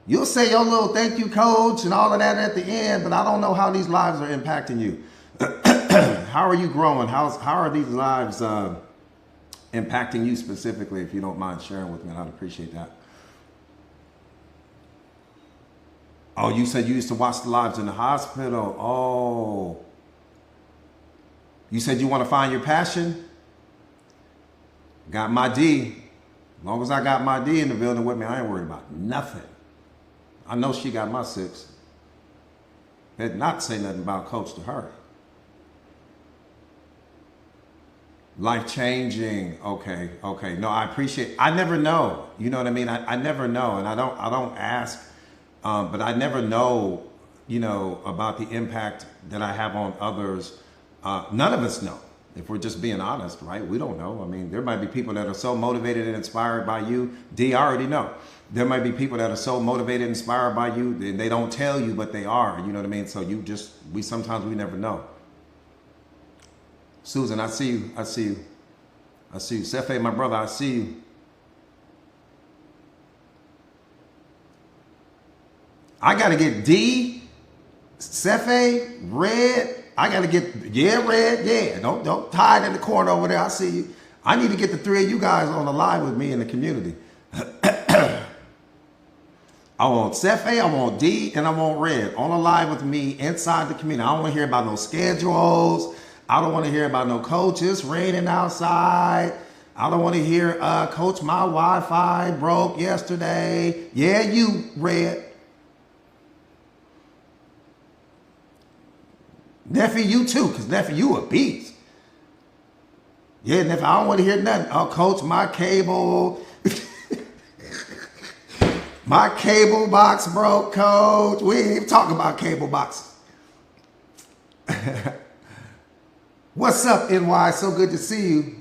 You'll say your little thank you, coach, and all of that at the end, but I don't know how these lives are impacting you. How are you growing? How are these lives impacting you specifically? If you don't mind sharing with me, I'd appreciate that. Oh, you said you used to watch the lives in the hospital. Oh. You said you want to find your passion? Got my D. As long as I got my D in the building with me, I ain't worried about nothing. I know she got my 6. Did not say nothing about coach to her. Life changing. Okay. No, I appreciate. I never know. You know what I mean? I never know, and I don't ask. But I never know, about the impact that I have on others. None of us know. If we're just being honest, right? We don't know. I mean, there might be people that are so motivated and inspired by you. D, I already know. There might be people that are so motivated and inspired by you, and they don't tell you, but they are. You know what I mean? So sometimes we never know. Susan, I see you. Sefe, my brother, I see you. I got to get D, Sefe, Red. I got to get, Red, yeah. Don't hide in the corner over there. I see you. I need to get the 3 of you guys on the live with me in the community. I want Sefe, I want D, and I want Red on the live with me inside the community. I don't want to hear about no schedules. I don't want to hear about no coaches raining outside. I don't want to hear, coach, my Wi-Fi broke yesterday. Yeah, you, Red. Nephew, you too, because nephew, you a beast. Yeah, nephew, I don't want to hear nothing. Oh, coach, my cable. My cable box broke, coach. We ain't even talking about cable boxes. What's up, NY? So good to see you.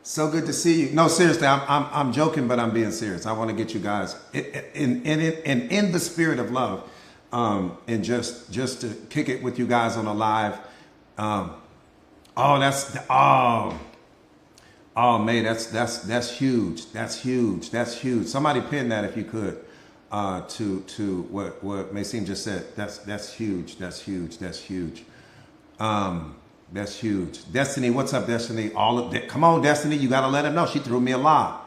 So good to see you. No, seriously, I'm joking, but I'm being serious. I want to get you guys in the spirit of love. And just to kick it with you guys on a live. Man, that's huge. That's huge. Somebody pin that if you could, to what Maxine just said. That's huge. That's huge. Destiny, what's up, Destiny? Come on, Destiny. You got to let her know. She threw me a lob.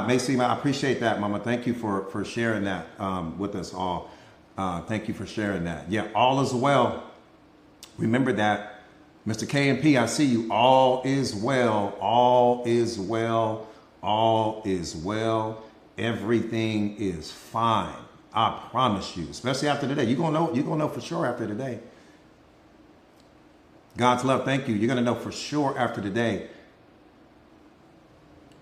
Maxine, I appreciate that, Mama. Thank you for sharing that with us all. Thank you for sharing that. Yeah, all is well. Remember that. Mr. KMP, I see you. All is well. All is well. All is well. Everything is fine. I promise you. Especially after today. You're gonna know for sure after today. God's love, thank you. You're gonna know for sure after today.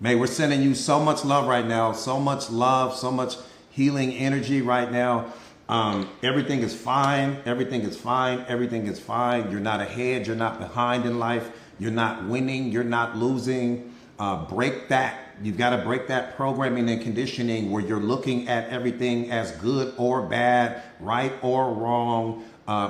May, we're sending you so much love right now, so much love, so much healing energy right now. Everything is fine. Everything is fine. You're not ahead. You're not behind in life. You're not winning. You're not losing. Break that. You've got to break that programming and conditioning where you're looking at everything as good or bad, right or wrong.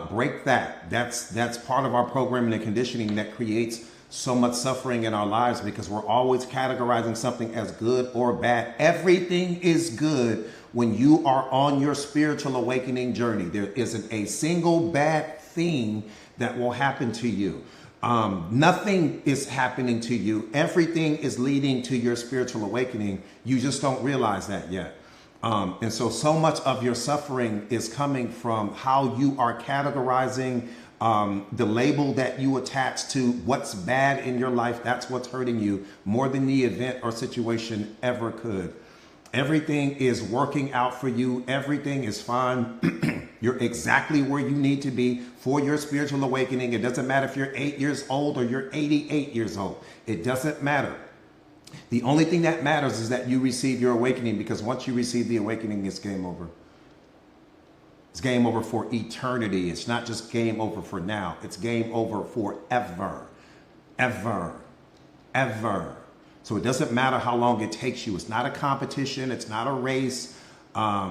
Break that. That's part of our programming and conditioning that creates so much suffering in our lives because we're always categorizing something as good or bad. Everything is good when you are on your spiritual awakening journey. There isn't a single bad thing that will happen to you. Nothing is happening to you. Everything is leading to your spiritual awakening. You just don't realize that yet. And so much of your suffering is coming from how you are categorizing the label that you attach to what's bad in your life. That's what's hurting you more than the event or situation ever could. Everything is working out for you. Everything is fine. You're exactly where you need to be for your spiritual awakening. It doesn't matter if you're 8 years old or you're 88 years old. It doesn't matter. The only thing that matters is that you receive your awakening, because once you receive the awakening, it's game over. It's game over for eternity. It's not just game over for now. It's game over forever. Ever. So it doesn't matter how long it takes you. It's not a competition. It's not a race.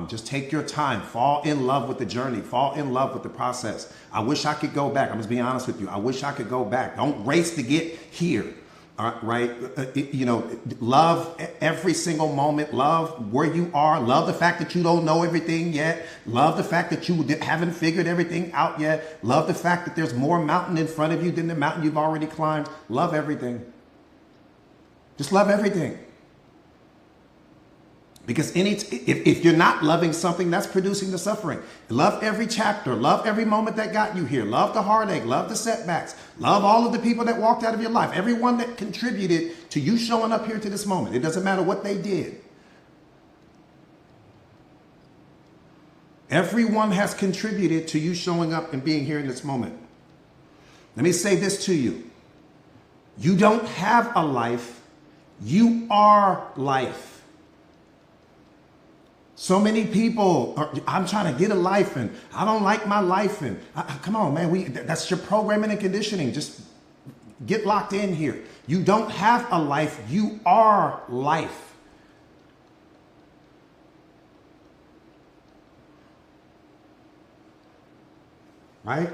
Just take your time. Fall in love with the journey. Fall in love with the process. I wish I could go back. I'm just being honest with you. I wish I could go back. Don't race to get here. right? Love every single moment. Love where you are. Love the fact that you don't know everything yet. Love the fact that you haven't figured everything out yet. Love the fact that there's more mountain in front of you than the mountain you've already climbed. Love everything. Just love everything. Because if you're not loving something, that's producing the suffering. Love every chapter. Love every moment that got you here. Love the heartache. Love the setbacks. Love all of the people that walked out of your life. Everyone that contributed to you showing up here to this moment. It doesn't matter what they did. Everyone has contributed to you showing up and being here in this moment. Let me say this to you. You don't have a life. You are life. So many people I'm trying to get a life and I don't like my life. And come on, man, that's your programming and conditioning. Just get locked in here. You don't have a life. You are life. Right?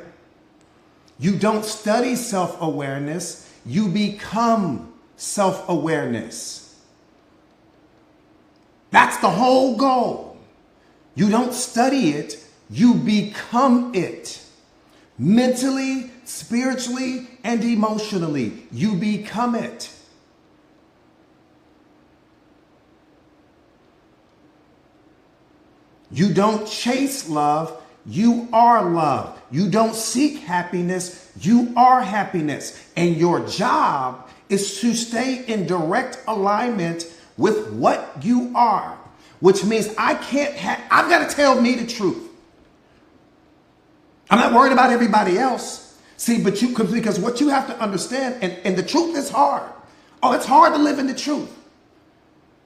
You don't study self-awareness. You become self-awareness. That's the whole goal. You don't study it, you become it. Mentally, spiritually, and emotionally, you become it. You don't chase love, you are love. You don't seek happiness, you are happiness. And your job is to stay in direct alignment with what you are, which means I've got to tell me the truth. I'm not worried about everybody else. See, because what you have to understand, and the truth is hard. Oh, it's hard to live in the truth.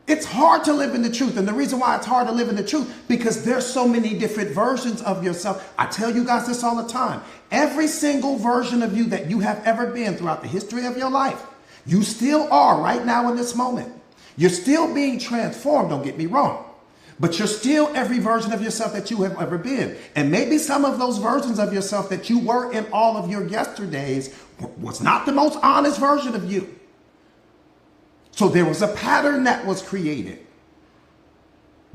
It's hard to live in the truth. And the reason why it's hard to live in the truth, because there's so many different versions of yourself. I tell you guys this all the time. Every single version of you that you have ever been throughout the history of your life, you still are right now in this moment. You're still being transformed, don't get me wrong. But you're still every version of yourself that you have ever been. And maybe some of those versions of yourself that you were in all of your yesterdays was not the most honest version of you. So there was a pattern that was created.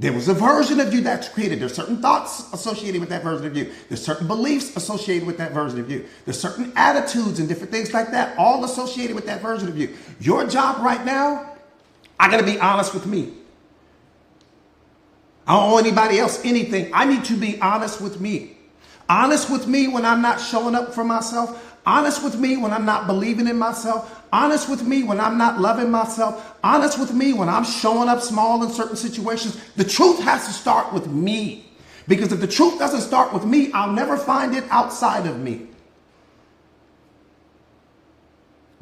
There was a version of you that's created. There's certain thoughts associated with that version of you. There's certain beliefs associated with that version of you. There's certain attitudes and different things like that, all associated with that version of you. Your job right now, I got to be honest with me. I don't owe anybody else anything. I need to be honest with me. Honest with me when I'm not showing up for myself. Honest with me when I'm not believing in myself. Honest with me when I'm not loving myself. Honest with me when I'm showing up small in certain situations. The truth has to start with me. Because if the truth doesn't start with me, I'll never find it outside of me.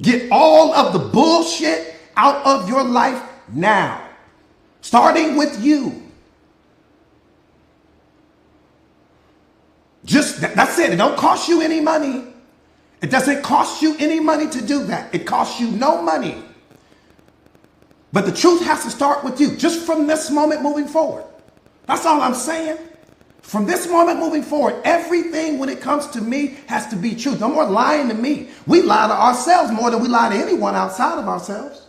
Get all of the bullshit out of your life now. Starting with you. That's it. It don't cost you any money. It doesn't cost you any money to do that. It costs you no money. But the truth has to start with you. Just from this moment moving forward. That's all I'm saying. From this moment moving forward, everything when it comes to me has to be truth. No more lying to me. We lie to ourselves more than we lie to anyone outside of ourselves.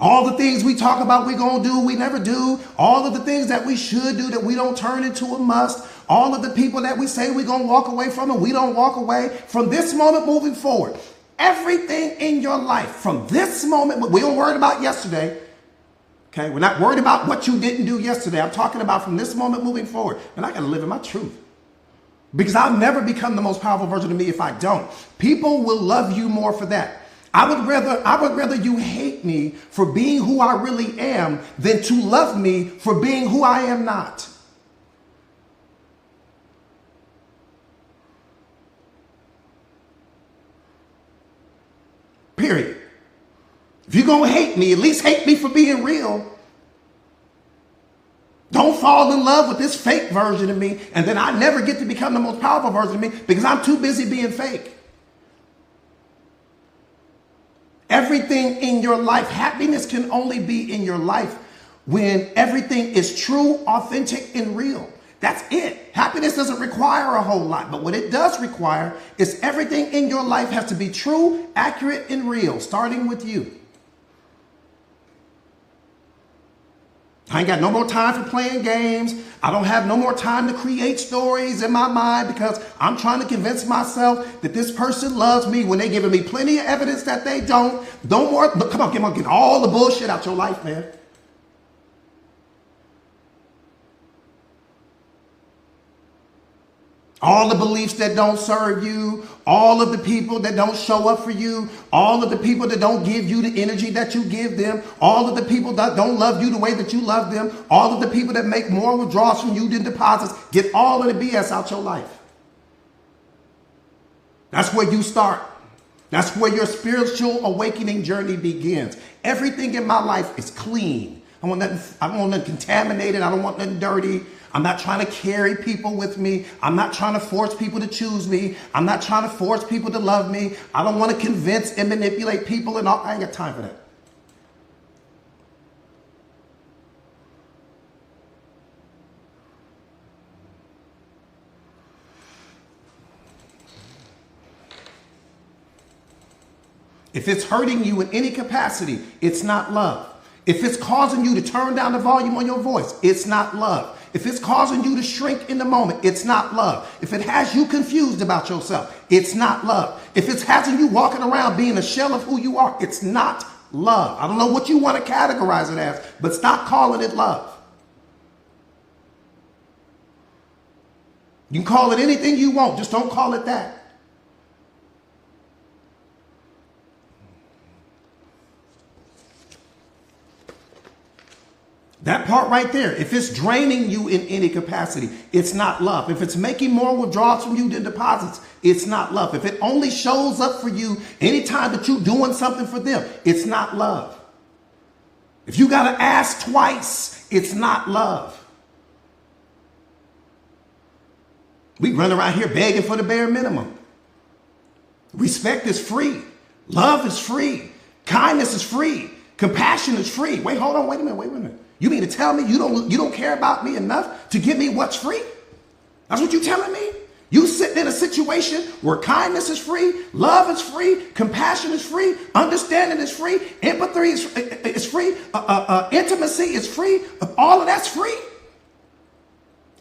All the things we talk about we're going to do, we never do. All of the things that we should do that we don't turn into a must. All of the people that we say we're going to walk away from and we don't walk away. From this moment moving forward, everything in your life, from this moment, we don't worry about yesterday. Okay, we're not worried about what you didn't do yesterday. I'm talking about from this moment moving forward. And I got to live in my truth. Because I'll never become the most powerful version of me if I don't. People will love you more for that. I would rather you hate me for being who I really am than to love me for being who I am not. Period. If you're going to hate me, at least hate me for being real. Don't fall in love with this fake version of me, and then I never get to become the most powerful version of me because I'm too busy being fake. Everything in your life, happiness can only be in your life when everything is true, authentic, and real. That's it. Happiness doesn't require a whole lot, but what it does require is everything in your life has to be true, accurate, and real, starting with you. I ain't got no more time for playing games. I don't have no more time to create stories in my mind because I'm trying to convince myself that this person loves me when they're giving me plenty of evidence that they don't. Don't more. Look, come on, get all the bullshit out your life, man. All the beliefs that don't serve you, all of the people that don't show up for you, all of the people that don't give you the energy that you give them, all of the people that don't love you the way that you love them, all of the people that make more withdrawals from you than deposits, get all of the BS out your life. That's where you start. That's where your spiritual awakening journey begins. Everything in my life is clean. I don't want nothing contaminated. I don't want nothing dirty. I'm not trying to carry people with me. I'm not trying to force people to choose me. I'm not trying to force people to love me. I don't want to convince and manipulate people and all. I ain't got time for that. If it's hurting you in any capacity, it's not love. If it's causing you to turn down the volume on your voice, it's not love. If it's causing you to shrink in the moment, it's not love. If it has you confused about yourself, it's not love. If it's having you walking around being a shell of who you are, it's not love. I don't know what you want to categorize it as, but stop calling it love. You can call it anything you want, just don't call it that. That part right there, if it's draining you in any capacity, it's not love. If it's making more withdrawals from you than deposits, it's not love. If it only shows up for you anytime that you're doing something for them, it's not love. If you got to ask twice, it's not love. We run around here begging for the bare minimum. Respect is free. Love is free. Kindness is free. Compassion is free. Wait a minute. You mean to tell me you don't care about me enough to give me what's free? That's what you're telling me? You sitting in a situation where kindness is free, love is free, compassion is free, understanding is free, empathy is free, intimacy is free, all of that's free.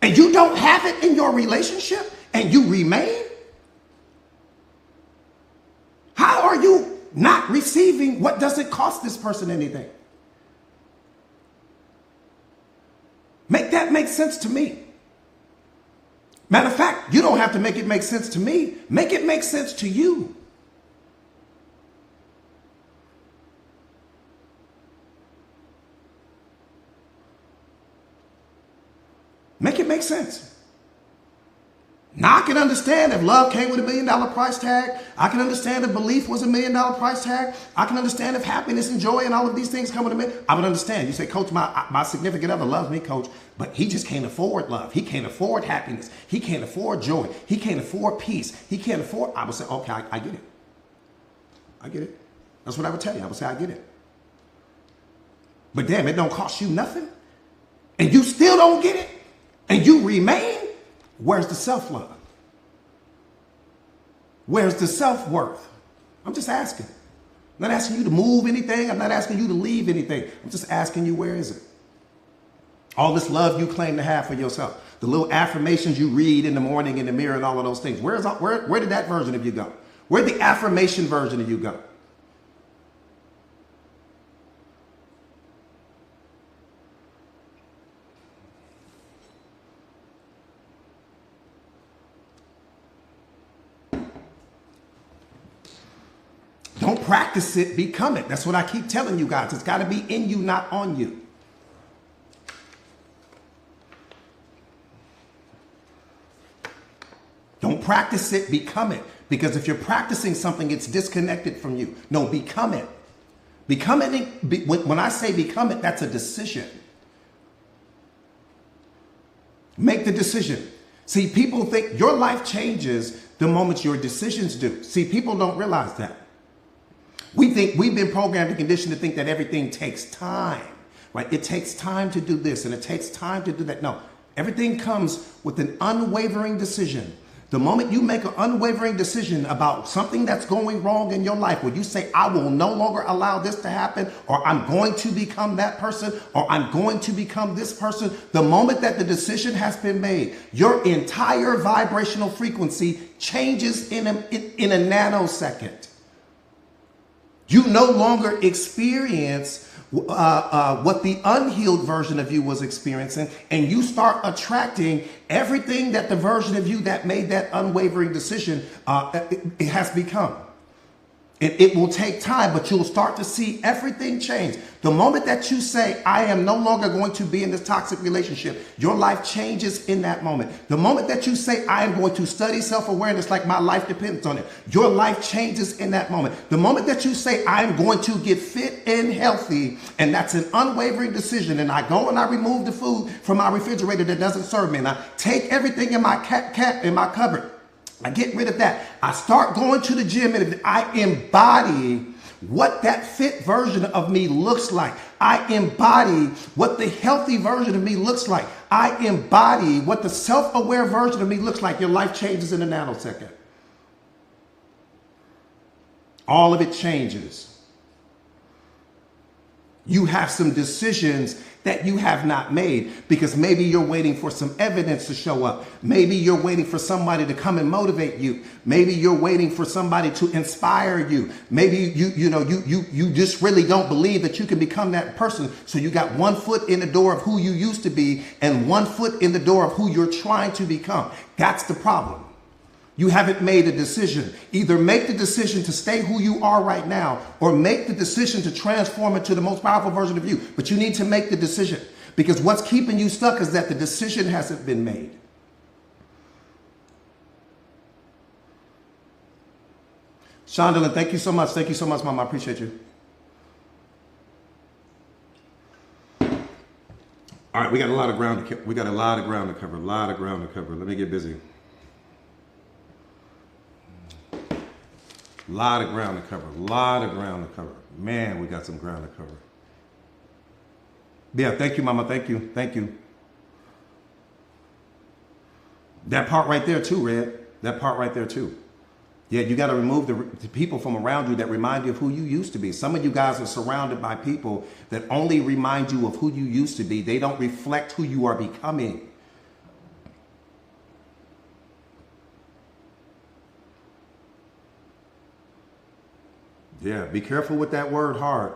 And you don't have it in your relationship and you remain? How are you not receiving what doesn't cost this person anything? Make that make sense to me. Matter of fact, you don't have to make it make sense to me. Make it make sense to you. Make it make sense. Now I can understand if love came with $1 million price tag. I can understand if belief was $1 million price tag. I can understand if happiness and joy and all of these things come with $1 million. I would understand. You say, Coach, my significant other loves me, Coach, but he just can't afford love. He can't afford happiness. He can't afford joy. He can't afford peace. He can't afford. I would say, okay, I get it. I get it. That's what I would tell you. I would say, I get it. But damn, it don't cost you nothing. And you still don't get it. And you remain. Where's the self-love? Where's the self-worth? I'm just asking. I'm not asking you to move anything. I'm not asking you to leave anything. I'm just asking you, where is it? All this love you claim to have for yourself. The little affirmations you read in the morning in the mirror and all of those things. Where did that version of you go? Where'd the affirmation version of you go? Don't practice it, become it. That's what I keep telling you guys. It's got to be in you, not on you. Don't practice it, become it. Because if you're practicing something, it's disconnected from you. No, become it. Become it. When I say become it, that's a decision. Make the decision. See, people think your life changes the moment your decisions do. See, people don't realize that. We think we've been programmed and conditioned to think that everything takes time, right? It takes time to do this and it takes time to do that. No, Everything comes with an unwavering decision. The moment you make an unwavering decision about something that's going wrong in your life, where you say, I will no longer allow this to happen, or I'm going to become that person, or I'm going to become this person, the moment that the decision has been made, your entire vibrational frequency changes in a nanosecond. You no longer experience what the unhealed version of you was experiencing, and you start attracting everything that the version of you that made that unwavering decision it has become. It will take time, but you'll start to see everything change. The moment that you say, I am no longer going to be in this toxic relationship, your life changes in that moment. The moment that you say, I am going to study self-awareness like my life depends on it, your life changes in that moment. The moment that you say, I am going to get fit and healthy, and that's an unwavering decision, and I go and I remove the food from my refrigerator that doesn't serve me, and I take everything in my in my cupboard, I get rid of that. I start going to the gym, and I embody what that fit version of me looks like. I embody what the healthy version of me looks like. I embody what the self-aware version of me looks like. Your life changes in a nanosecond. All of it changes. You have some decisions that you have not made, because maybe you're waiting for some evidence to show up. Maybe you're waiting for somebody to come and motivate you. Maybe you're waiting for somebody to inspire you. Maybe you just really don't believe that you can become that person. So you got one foot in the door of who you used to be and one foot in the door of who you're trying to become. That's the problem. You haven't made a decision. Either make the decision to stay who you are right now, or make the decision to transform into the most powerful version of you. But you need to make the decision, because what's keeping you stuck is that the decision hasn't been made. Shondelyn, thank you so much. Thank you so much, Mom. I appreciate you. All right, we got a lot of ground to cover. Let me get busy. A lot of ground to cover. Man, we got some ground to cover. Yeah, thank you, Mama. Thank you. That part right there too, Red. That part right there too. Yeah, you got to remove the people from around you that remind you of who you used to be. Some of you guys are surrounded by people that only remind you of who you used to be. They don't reflect who you are becoming. Yeah, be careful with that word hard.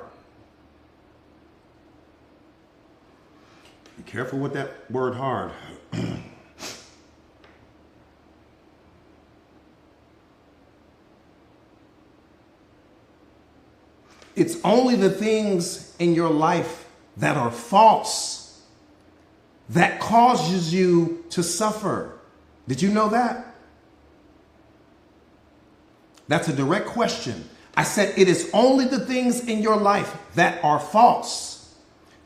Be careful with that word hard. It's only the things in your life that are false that causes you to suffer. Did you know that? That's a direct question. I said it is only the things in your life that are false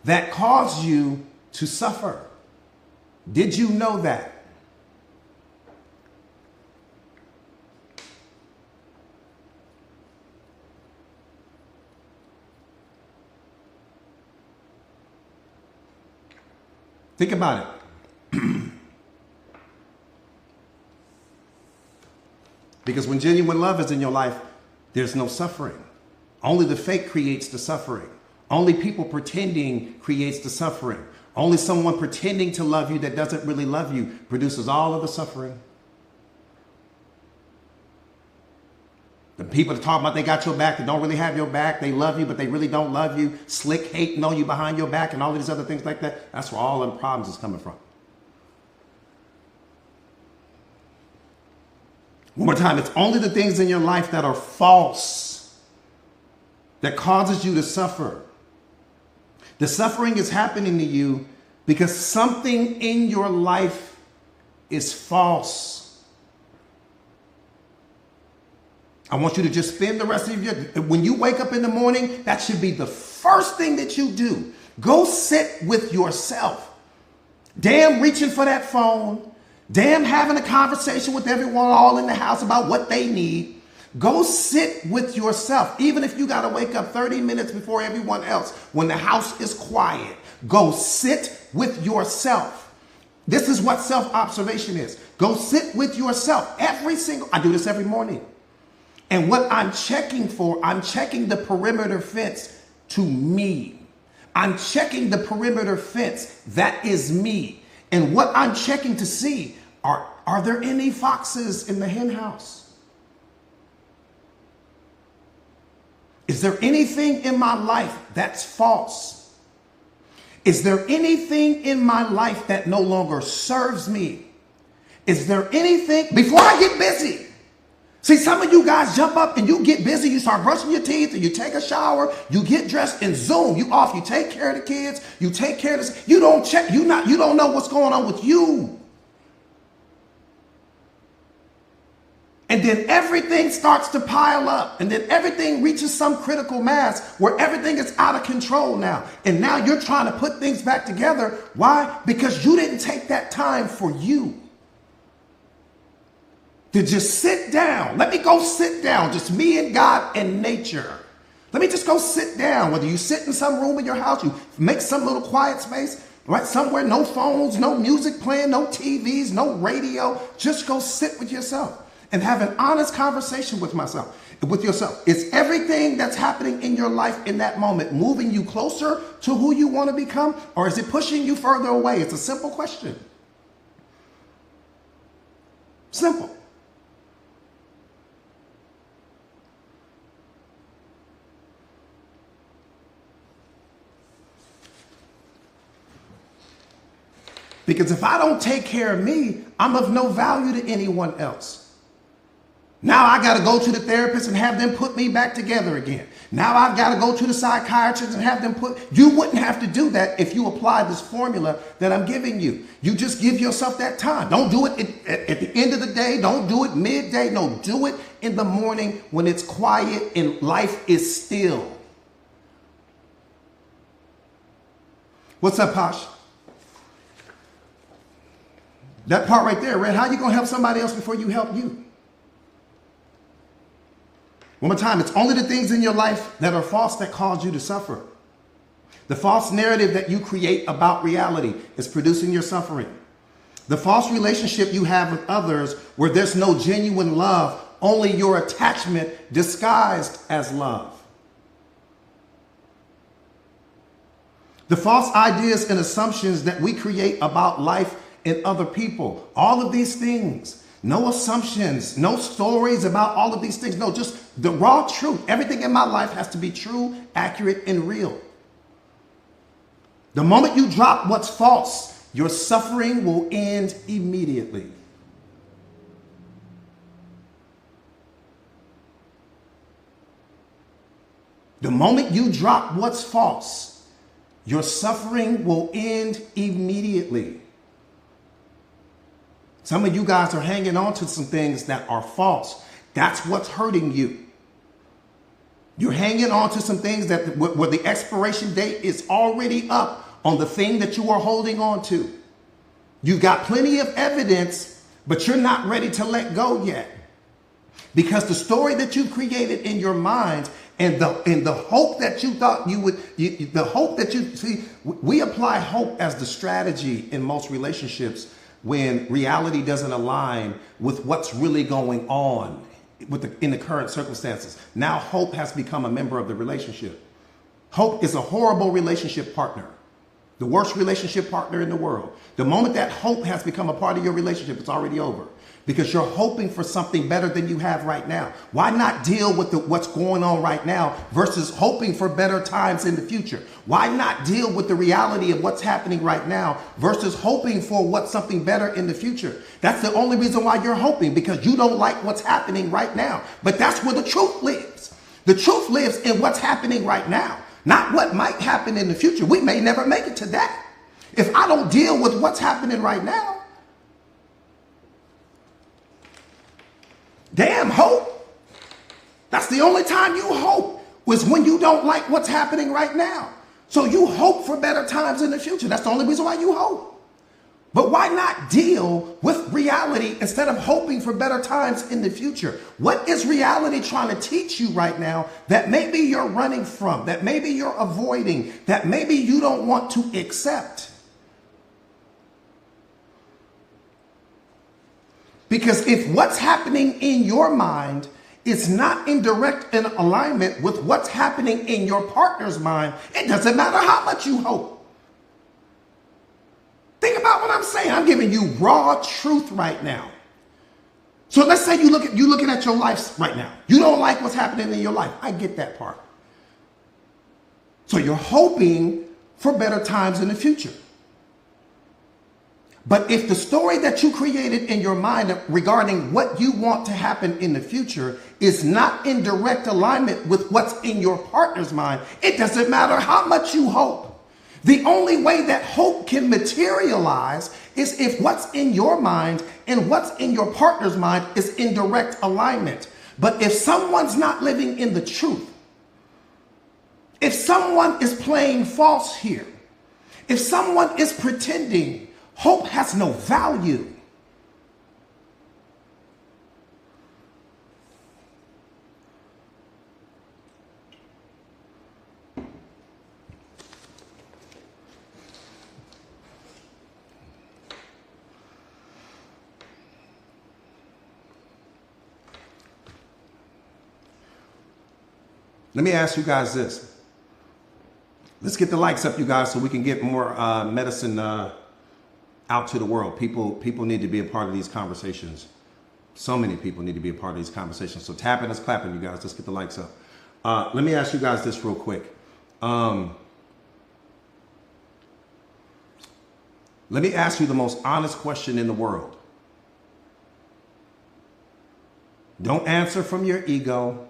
that cause you to suffer. Did you know that? Think about it. Because when genuine love is in your life, there's no suffering. Only the fake creates the suffering. Only people pretending creates the suffering. Only someone pretending to love you that doesn't really love you produces all of the suffering. The people that talk about they got your back, that don't really have your back, they love you, but they really don't love you, slick hating on you behind your back and all of these other things like that, that's where all the problems is coming from. One more time, it's only the things in your life that are false that causes you to suffer. The suffering is happening to you because something in your life is false. I want you to just spend the rest of your, when you wake up in the morning, that should be the first thing that you do. Go sit with yourself. Damn reaching for that phone. Damn having a conversation with everyone all in the house about what they need. Go sit with yourself. Even if you got to wake up 30 minutes before everyone else, when the house is quiet, go sit with yourself. This is what self-observation is. Go sit with yourself I do this every morning. And what I'm checking for, I'm checking the perimeter fence to me. I'm checking the perimeter fence. That is me. And what I'm checking to see, are there any foxes in the hen house? Is there anything in my life that's false? Is there anything in my life that no longer serves me? Is there anything, before I get busy? See, some of you guys jump up and you get busy. You start brushing your teeth and you take a shower. You get dressed and zoom. You off. You take care of the kids. You take care of this. You don't check. You don't know what's going on with you. And then everything starts to pile up. And then everything reaches some critical mass where everything is out of control now. And now you're trying to put things back together. Why? Because you didn't take that time for you. To just sit down. Let me go sit down. Just me and God and nature. Let me just go sit down. Whether you sit in some room in your house, you make some little quiet space, right? Somewhere, no phones, no music playing, no TVs, no radio. Just go sit with yourself and have an honest conversation with yourself. Is everything that's happening in your life in that moment moving you closer to who you want to become? Or is it pushing you further away? It's a simple question. Simple. Because if I don't take care of me, I'm of no value to anyone else. Now I got to go to the therapist and have them put me back together again. Now I've got to go to the psychiatrist and have them you wouldn't have to do that if you apply this formula that I'm giving you. You just give yourself that time. Don't do it at the end of the day. Don't do it midday. No, do it in the morning when it's quiet and life is still. What's up, Posh? That part right there, Red, how are you going to help somebody else before you help you? One more time, it's only the things in your life that are false that cause you to suffer. The false narrative that you create about reality is producing your suffering. The false relationship you have with others where there's no genuine love, only your attachment disguised as love. The false ideas and assumptions that we create about life and other people. All of these things. No assumptions, no stories about all of these things. No, just the raw truth. Everything in my life has to be true, accurate, and real. The moment you drop what's false, your suffering will end immediately. The moment you drop what's false, your suffering will end immediately. Some of you guys are hanging on to some things that are false. That's what's hurting you. You're hanging on to some things that where the expiration date is already up on the thing that you are holding on to. You've got plenty of evidence, but you're not ready to let go yet. Because the story that you created in your mind and the hope that you thought you would, the hope that you see, we apply hope as the strategy in most relationships when reality doesn't align with what's really going on in the current circumstances. Now hope has become a member of the relationship. Hope is a horrible relationship partner. The worst relationship partner in the world. The moment that hope has become a part of your relationship, it's already over. Because you're hoping for something better than you have right now. Why not deal with what's going on right now versus hoping for better times in the future? Why not deal with the reality of what's happening right now versus hoping for what's something better in the future? That's the only reason why you're hoping, because you don't like what's happening right now. But that's where the truth lives. The truth lives in what's happening right now, not what might happen in the future. We may never make it to that. If I don't deal with what's happening right now, damn hope. That's the only time you hope, was when you don't like what's happening right now. So you hope for better times in the future. That's the only reason why you hope. But why not deal with reality instead of hoping for better times in the future? What is reality trying to teach you right now that maybe you're running from, that maybe you're avoiding, that maybe you don't want to accept? Because if what's happening in your mind is not in direct alignment with what's happening in your partner's mind, it doesn't matter how much you hope. Think about what I'm saying. I'm giving you raw truth right now. So let's say you're looking at your life right now. You don't like what's happening in your life. I get that part. So you're hoping for better times in the future. But if the story that you created in your mind regarding what you want to happen in the future is not in direct alignment with what's in your partner's mind, it doesn't matter how much you hope. The only way that hope can materialize is if what's in your mind and what's in your partner's mind is in direct alignment. But if someone's not living in the truth, if someone is playing false here, if someone is pretending, hope has no value. Let me ask you guys this. Let's get the likes up, you guys, so we can get more medicine out to the world. People need to be a part of these conversations. So many people need to be a part of these conversations. So tapping, us clapping, you guys. Let's get the likes up. Let me ask you guys this real quick. Let me ask you the most honest question in the world. Don't answer from your ego.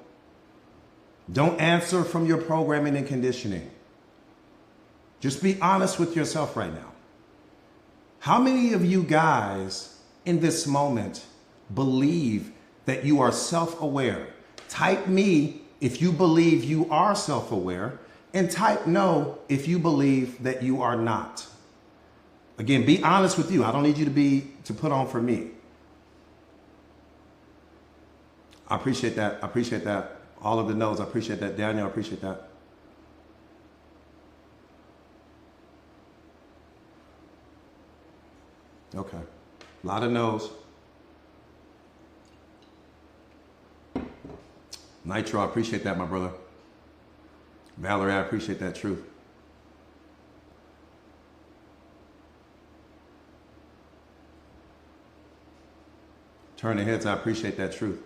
Don't answer from your programming and conditioning. Just be honest with yourself right now. How many of you guys in this moment believe that you are self-aware? Type me if you believe you are self-aware, and type no if you believe that you are not. Again, be honest with you. I don't need you to put on for me. I appreciate that. I appreciate that. All of the no's. I appreciate that. Daniel, I appreciate that. Okay. A lot of no's. Nitro, I appreciate that, my brother. Valerie, I appreciate that truth. Turn the heads, I appreciate that truth.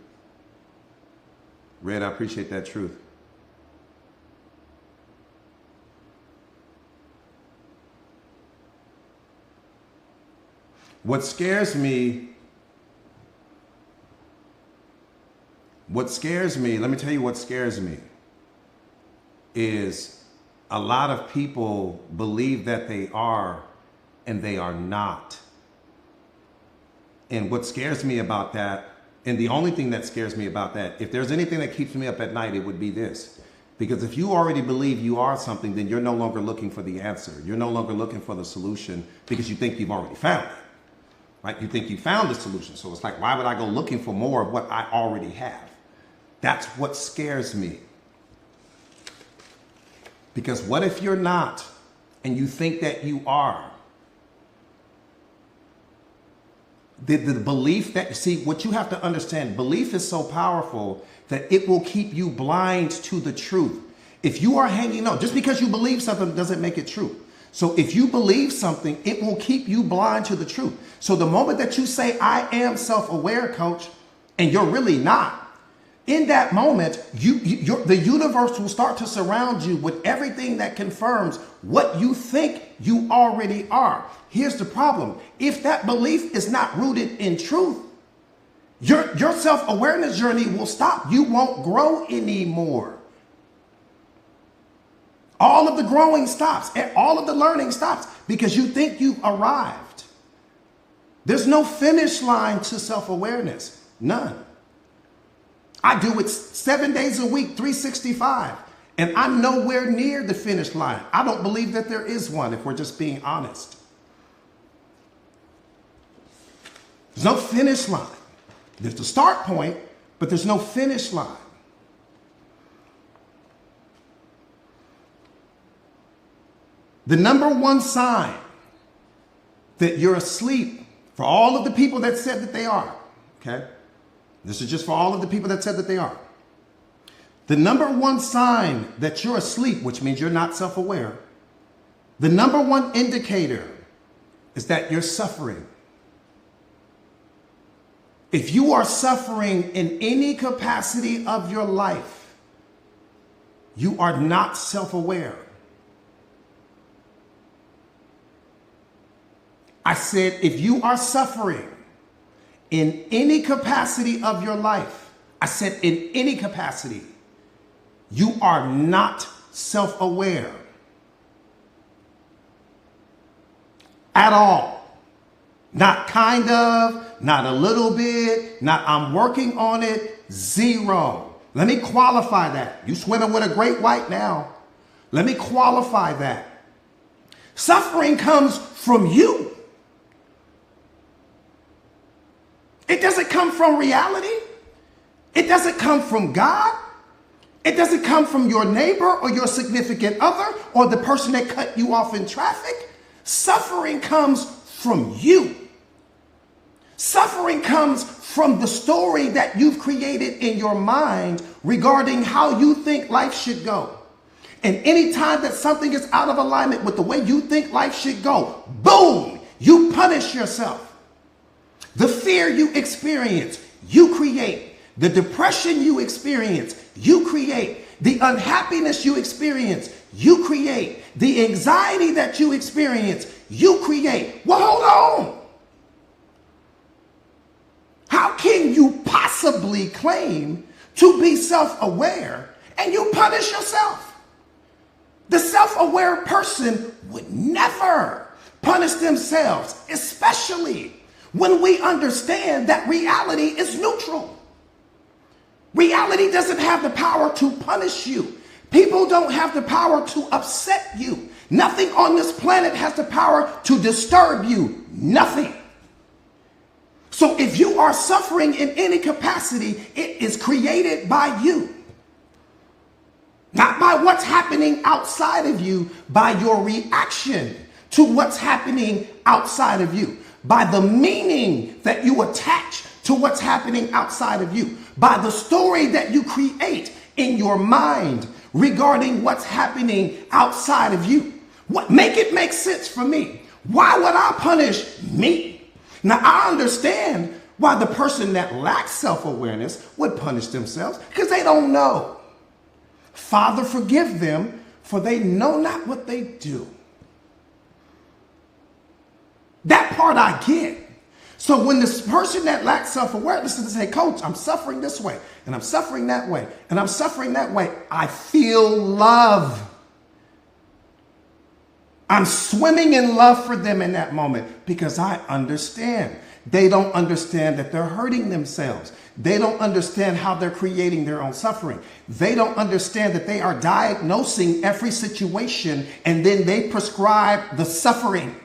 Red, I appreciate that truth. What scares me, let me tell you what scares me, is a lot of people believe that they are and they are not. And what scares me about that, and the only thing that scares me about that, if there's anything that keeps me up at night, it would be this. Because if you already believe you are something, then you're no longer looking for the answer. You're no longer looking for the solution because you think you've already found it. Right? You think you found the solution. So it's like, why would I go looking for more of what I already have? That's what scares me. Because what if you're not and you think that you are? The belief that, see, what you have to understand, belief is so powerful that it will keep you blind to the truth. If you are hanging on, just because you believe something doesn't make it true. So if you believe something, it will keep you blind to the truth. So the moment that you say, I am self-aware, coach, and you're really not, in that moment, the universe will start to surround you with everything that confirms what you think you already are. Here's the problem. If that belief is not rooted in truth, your self-awareness journey will stop. You won't grow anymore. All of the growing stops, and all of the learning stops because you think you've arrived. There's no finish line to self-awareness. None. I do it 7 days a week, 365, and I'm nowhere near the finish line. I don't believe that there is one if we're just being honest. There's no finish line. There's the start point, but there's no finish line. The number one sign that you're asleep, for all of the people that said that they are, Okay? This is just for all of the people that said that they are. The number one sign that you're asleep, which means you're not self-aware, the number one indicator is that you're suffering. If you are suffering in any capacity of your life, you are not self-aware. I said, if you are suffering in any capacity of your life, I said in any capacity, you are not self-aware at all. Not kind of, not a little bit, not I'm working on it, zero. Let me qualify that. You swimming with a great white now. Let me qualify that. Suffering comes from you. It doesn't come from reality. It doesn't come from God. It doesn't come from your neighbor or your significant other or the person that cut you off in traffic. Suffering comes from you. Suffering comes from the story that you've created in your mind regarding how you think life should go. And anytime that something is out of alignment with the way you think life should go, boom, you punish yourself. The fear you experience, you create. The depression you experience, you create. The unhappiness you experience, you create. The anxiety that you experience, you create. Well, hold on. How can you possibly claim to be self-aware and you punish yourself? The self-aware person would never punish themselves, especially when we understand that reality is neutral. Reality doesn't have the power to punish you. People don't have the power to upset you. Nothing on this planet has the power to disturb you. Nothing. So if you are suffering in any capacity, it is created by you. Not by what's happening outside of you, by your reaction to what's happening outside of you. By the meaning that you attach to what's happening outside of you, by the story that you create in your mind regarding what's happening outside of you. Make it make sense for me. Why would I punish me? Now I understand why the person that lacks self-awareness would punish themselves, because they don't know. Father, forgive them, for they know not what they do. That part I get. So when this person that lacks self-awareness is to say, Coach, I'm suffering this way, and I'm suffering that way, and I'm suffering that way, I feel love. I'm swimming in love for them in that moment because I understand. They don't understand that they're hurting themselves. They don't understand how they're creating their own suffering. They don't understand that they are diagnosing every situation and then they prescribe the suffering.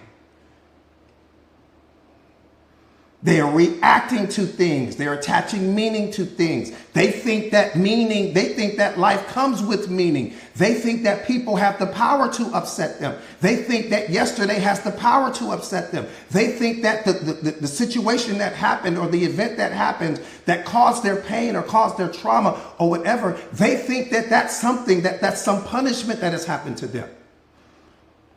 They are reacting to things. They're attaching meaning to things. They think that life comes with meaning. They think that people have the power to upset them. They think that yesterday has the power to upset them. They think that the situation that happened or the event that happened that caused their pain or caused their trauma or whatever, they think that that's something, that's some punishment that has happened to them.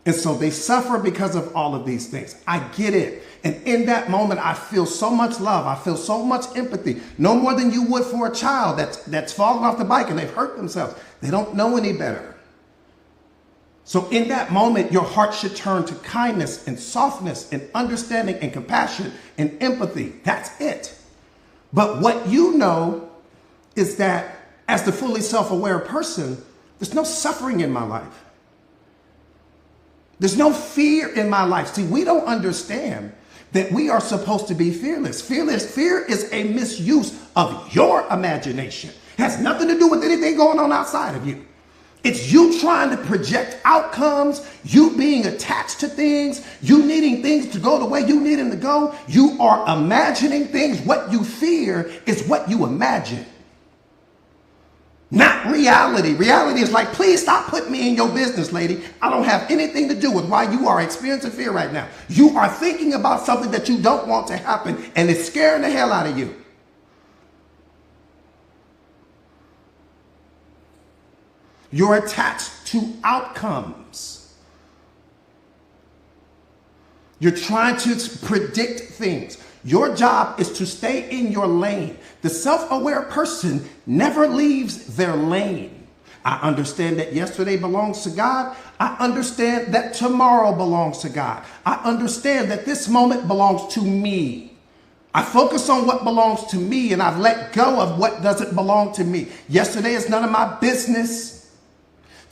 And so they suffer because of all of these things. I get it. And in that moment, I feel so much love. I feel so much empathy. No more than you would for a child that's fallen off the bike and they've hurt themselves. They don't know any better. So in that moment, your heart should turn to kindness and softness and understanding and compassion and empathy. That's it. But what you know is that as the fully self-aware person, there's no suffering in my life. There's no fear in my life. See, we don't understand that we are supposed to be fearless. Fear is a misuse of your imagination. It has nothing to do with anything going on outside of you. It's you trying to project outcomes, you being attached to things, you needing things to go the way you need them to go. You are imagining things. What you fear is what you imagine. Not reality. Reality is like, please stop putting me in your business, lady. I don't have anything to do with why you are experiencing fear right now. You are thinking about something that you don't want to happen, and it's scaring the hell out of you. You're attached to outcomes. You're trying to predict things. Your job is to stay in your lane. The self-aware person never leaves their lane. I understand that yesterday belongs to God. I understand that tomorrow belongs to God. I understand that this moment belongs to me. I focus on what belongs to me and I've let go of what doesn't belong to me. Yesterday is none of my business.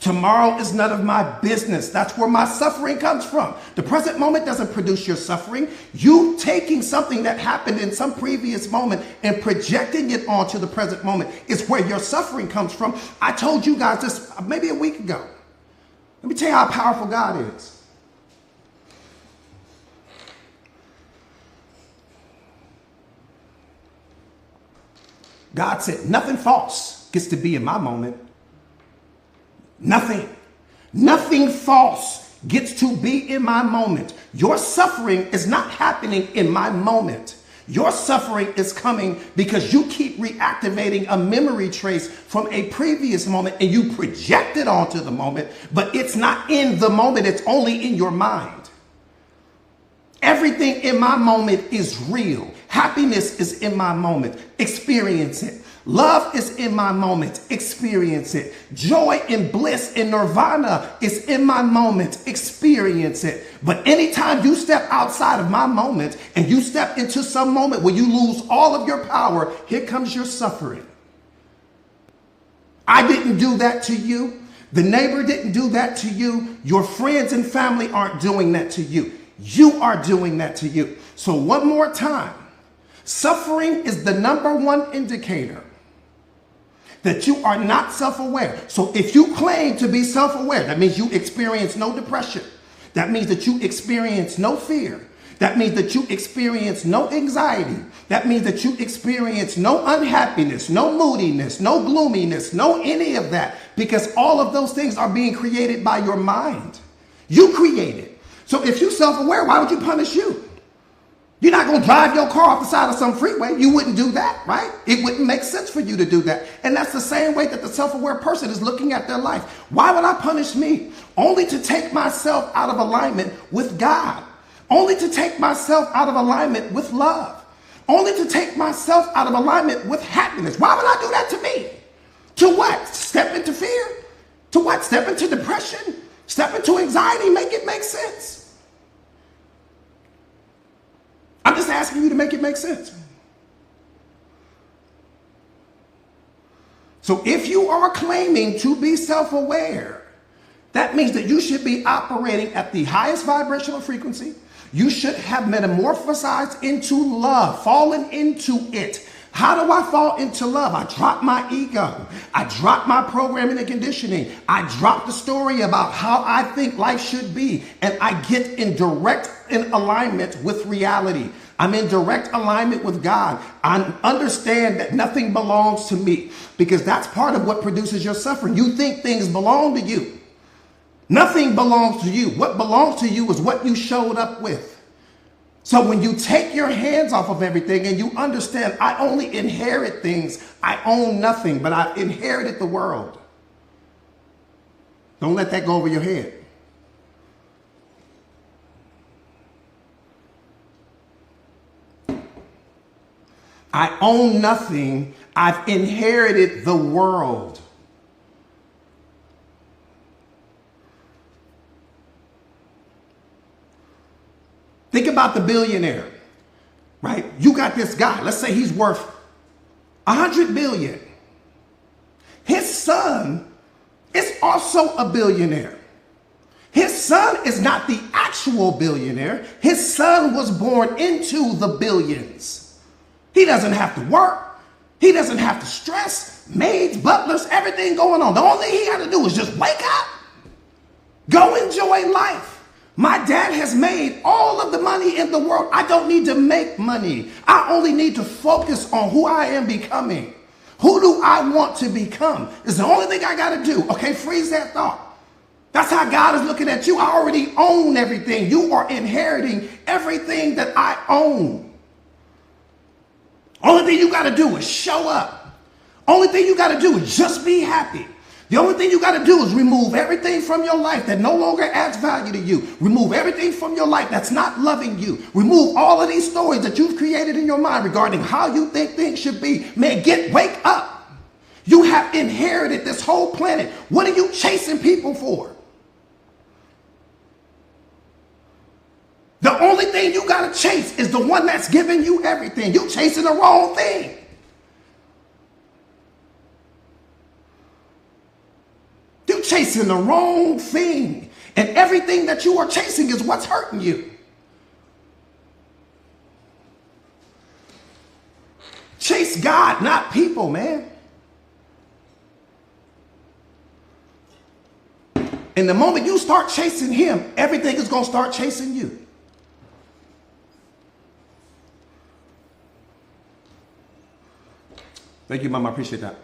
Tomorrow is none of my business. That's where my suffering comes from. The present moment doesn't produce your suffering. You taking something that happened in some previous moment and projecting it onto the present moment is where your suffering comes from. I told you guys this maybe a week ago. Let me tell you how powerful God is. God said, nothing false gets to be in my moment. Nothing false gets to be in my moment. Your suffering is not happening in my moment. Your suffering is coming because you keep reactivating a memory trace from a previous moment and you project it onto the moment, but it's not in the moment. It's only in your mind. Everything in my moment is real. Happiness is in my moment. Experience it. Love is in my moment. Experience it. Joy and bliss and nirvana is in my moment. Experience it. But anytime you step outside of my moment and you step into some moment where you lose all of your power, here comes your suffering. I didn't do that to you. The neighbor didn't do that to you. Your friends and family aren't doing that to you. You are doing that to you. So one more time, suffering is the number one indicator that you are not self-aware. So if you claim to be self-aware, that means you experience no depression. That means that you experience no fear. That means that you experience no anxiety. That means that you experience no unhappiness, no moodiness, no gloominess, no any of that, because all of those things are being created by your mind. You create it. So if you're self-aware, why would you punish you? You're not going to drive your car off the side of some freeway. You wouldn't do that, right? It wouldn't make sense for you to do that. And that's the same way that the self-aware person is looking at their life. Why would I punish me? Only to take myself out of alignment with God. Only to take myself out of alignment with love. Only to take myself out of alignment with happiness. Why would I do that to me? To what? Step into fear? To what? Step into depression? Step into anxiety? Make it make sense. I'm just asking you to make it make sense. So if you are claiming to be self-aware, that means that you should be operating at the highest vibrational frequency. You should have metamorphosized into love, fallen into it. How do I fall into love? I drop my ego. I drop my programming and conditioning. I drop the story about how I think life should be. And I get in alignment with reality. I'm in direct alignment with God. I understand that nothing belongs to me, because that's part of what produces your suffering. You think things belong to you. Nothing belongs to you. What belongs to you is what you showed up with. So when you take your hands off of everything and you understand, I only inherit things. I own nothing, but I inherited the world. Don't let that go over your head. I own nothing. I've inherited the world. Think about the billionaire, right? You got this guy. Let's say he's worth 100 billion. His son is also a billionaire. His son is not the actual billionaire. His son was born into the billions. He doesn't have to work. He doesn't have to stress. Maids, butlers, everything going on. The only thing he got to do is just wake up. Go enjoy life. My dad has made all of the money in the world. I don't need to make money. I only need to focus on who I am becoming. Who do I want to become? It's the only thing I got to do. Okay, freeze that thought. That's how God is looking at you. I already own everything. You are inheriting everything that I own. Only thing you got to do is show up. Only thing you got to do is just be happy. The only thing you got to do is remove everything from your life that no longer adds value to you. Remove everything from your life that's not loving you. Remove all of these stories that you've created in your mind regarding how you think things should be. Man, wake up. You have inherited this whole planet. What are you chasing people for? The only thing you got to chase is the one that's giving you everything. You're chasing the wrong thing. You're chasing the wrong thing. And everything that you are chasing is what's hurting you. Chase God, not people, man. And the moment you start chasing him, everything is going to start chasing you. Thank you, Mama. I appreciate that.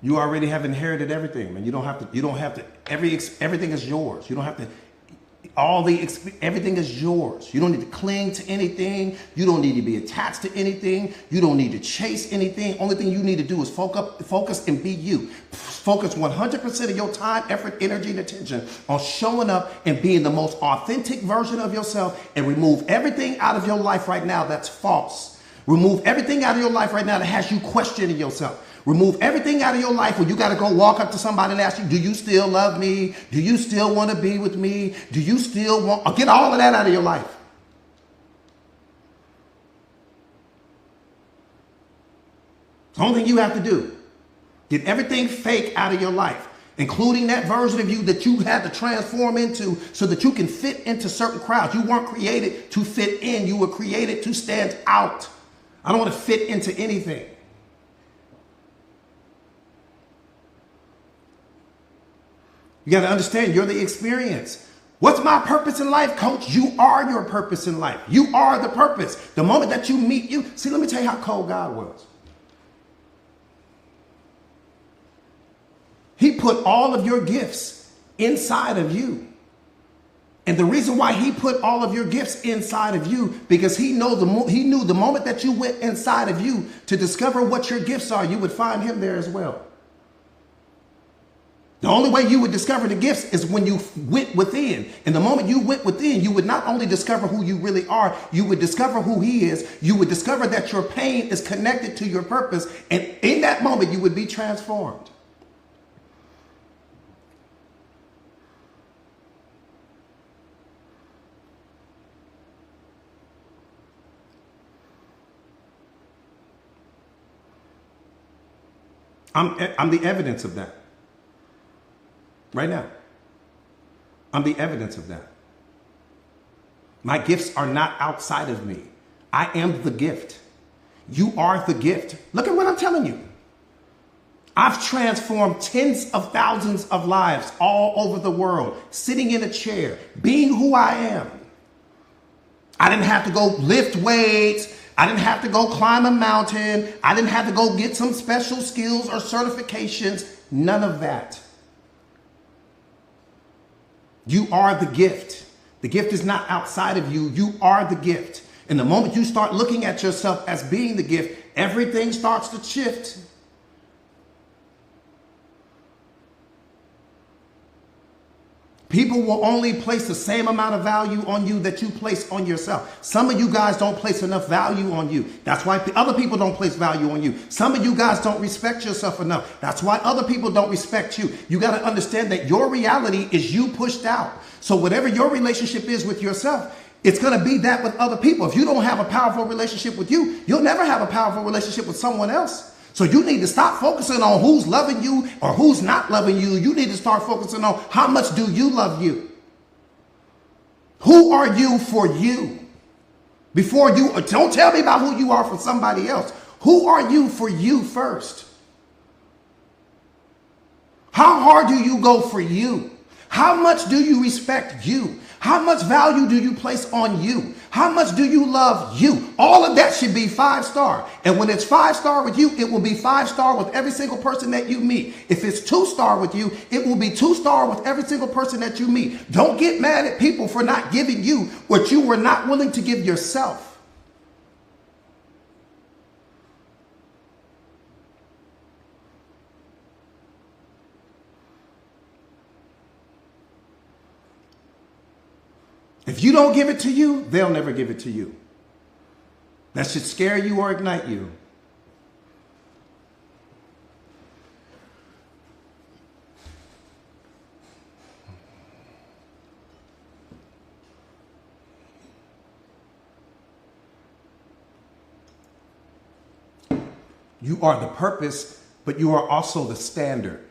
You already have inherited everything, man. You don't have to, everything is yours. You don't have to, everything is yours. You don't need to cling to anything. You don't need to be attached to anything. You don't need to chase anything. Only thing you need to do is focus and be you. Focus 100% of your time, effort, energy, and attention on showing up and being the most authentic version of yourself, and remove everything out of your life right now that's false. Remove everything out of your life right now that has you questioning yourself. Remove everything out of your life where you got to go walk up to somebody and ask you, do you still love me? Do you still want to be with me? Do you still want, get all of that out of your life. The only thing you have to do, get everything fake out of your life, including that version of you that you had to transform into so that you can fit into certain crowds. You weren't created to fit in. You were created to stand out. I don't want to fit into anything. You got to understand, you're the experience. What's my purpose in life, coach? You are your purpose in life. You are the purpose. The moment that you meet you, see, let me tell you how cold God was. He put all of your gifts inside of you. And the reason why he put all of your gifts inside of you, because he knew the moment that you went inside of you to discover what your gifts are, you would find him there as well. The only way you would discover the gifts is when you went within. And the moment you went within, you would not only discover who you really are, you would discover who he is. You would discover that your pain is connected to your purpose. And in that moment, you would be transformed. I'm the evidence of that. Right now. I'm the evidence of that. My gifts are not outside of me. I am the gift. You are the gift. Look at what I'm telling you. I've transformed tens of thousands of lives all over the world, sitting in a chair, being who I am. I didn't have to go lift weights. I didn't have to go climb a mountain. I didn't have to go get some special skills or certifications. None of that. You are the gift. The gift is not outside of you. You are the gift. And the moment you start looking at yourself as being the gift, everything starts to shift. People will only place the same amount of value on you that you place on yourself. Some of you guys don't place enough value on you. That's why other people don't place value on you. Some of you guys don't respect yourself enough. That's why other people don't respect you. You got to understand that your reality is you pushed out. So whatever your relationship is with yourself, it's going to be that with other people. If you don't have a powerful relationship with you, you'll never have a powerful relationship with someone else. So you need to stop focusing on who's loving you or who's not loving you. You need to start focusing on how much do you love you? Who are you for you? Before you, don't tell me about who you are for somebody else. Who are you for you first? How hard do you go for you? How much do you respect you? How much value do you place on you? How much do you love you? All of that should be 5-star. And when it's 5-star with you, it will be 5-star with every single person that you meet. If it's 2-star with you, it will be 2-star with every single person that you meet. Don't get mad at people for not giving you what you were not willing to give yourself. If you don't give it to you, they'll never give it to you. That should scare you or ignite you. You are the purpose, but you are also the standard.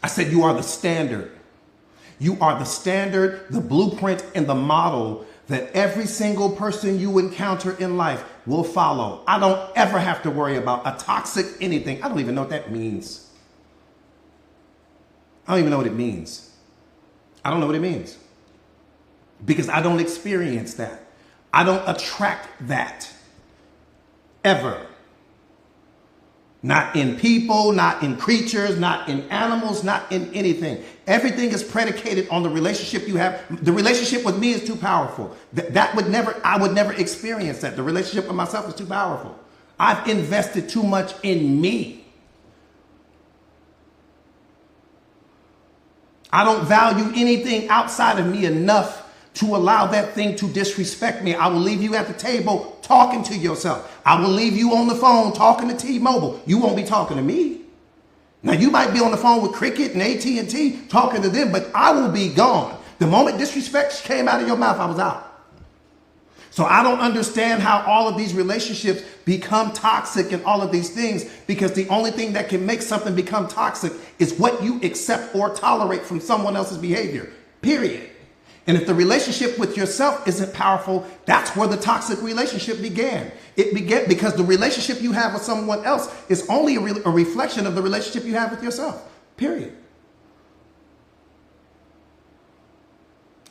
I said you are the standard. You are the standard, the blueprint, and the model that every single person you encounter in life will follow. I don't ever have to worry about a toxic anything. I don't even know what that means. I don't even know what it means. I don't know what it means. Because I don't experience that. I don't attract that. Ever. Not in people, not in creatures, not in animals, not in anything. Everything is predicated on the relationship you have. The relationship with me is too powerful. I would never experience that. The relationship with myself is too powerful. I've invested too much in me. I don't value anything outside of me enough to allow that thing to disrespect me. I will leave you at the table talking to yourself. I will leave you on the phone talking to T-Mobile. You won't be talking to me. Now, you might be on the phone with Cricket and AT&T talking to them, but I will be gone. The moment disrespect came out of your mouth, I was out. So I don't understand how all of these relationships become toxic and all of these things, because the only thing that can make something become toxic is what you accept or tolerate from someone else's behavior, period. And if the relationship with yourself isn't powerful, that's where the toxic relationship began. It began because the relationship you have with someone else is only a reflection of the relationship you have with yourself, period.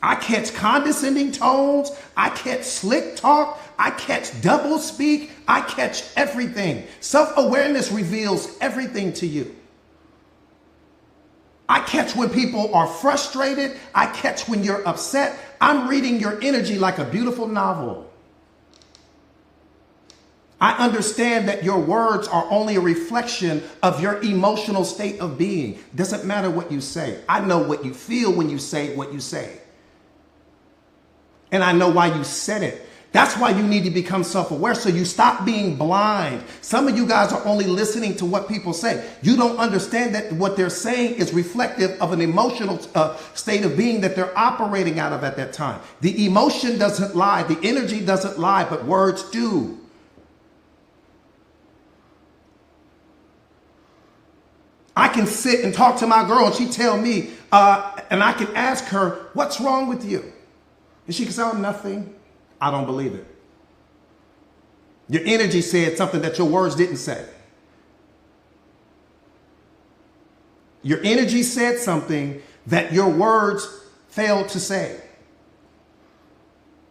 I catch condescending tones. I catch slick talk. I catch double speak. I catch everything. Self-awareness reveals everything to you. I catch when people are frustrated. I catch when you're upset. I'm reading your energy like a beautiful novel. I understand that your words are only a reflection of your emotional state of being. Doesn't matter what you say. I know what you feel when you say what you say. And I know why you said it. That's why you need to become self-aware, so you stop being blind. Some of you guys are only listening to what people say. You don't understand that what they're saying is reflective of an emotional state of being that they're operating out of at that time. The emotion doesn't lie. The energy doesn't lie, but words do. I can sit and talk to my girl and she tell me, and I can ask her, what's wrong with you? And she can say, oh, nothing. I don't believe it. Your energy said something that your words didn't say. Your energy said something that your words failed to say.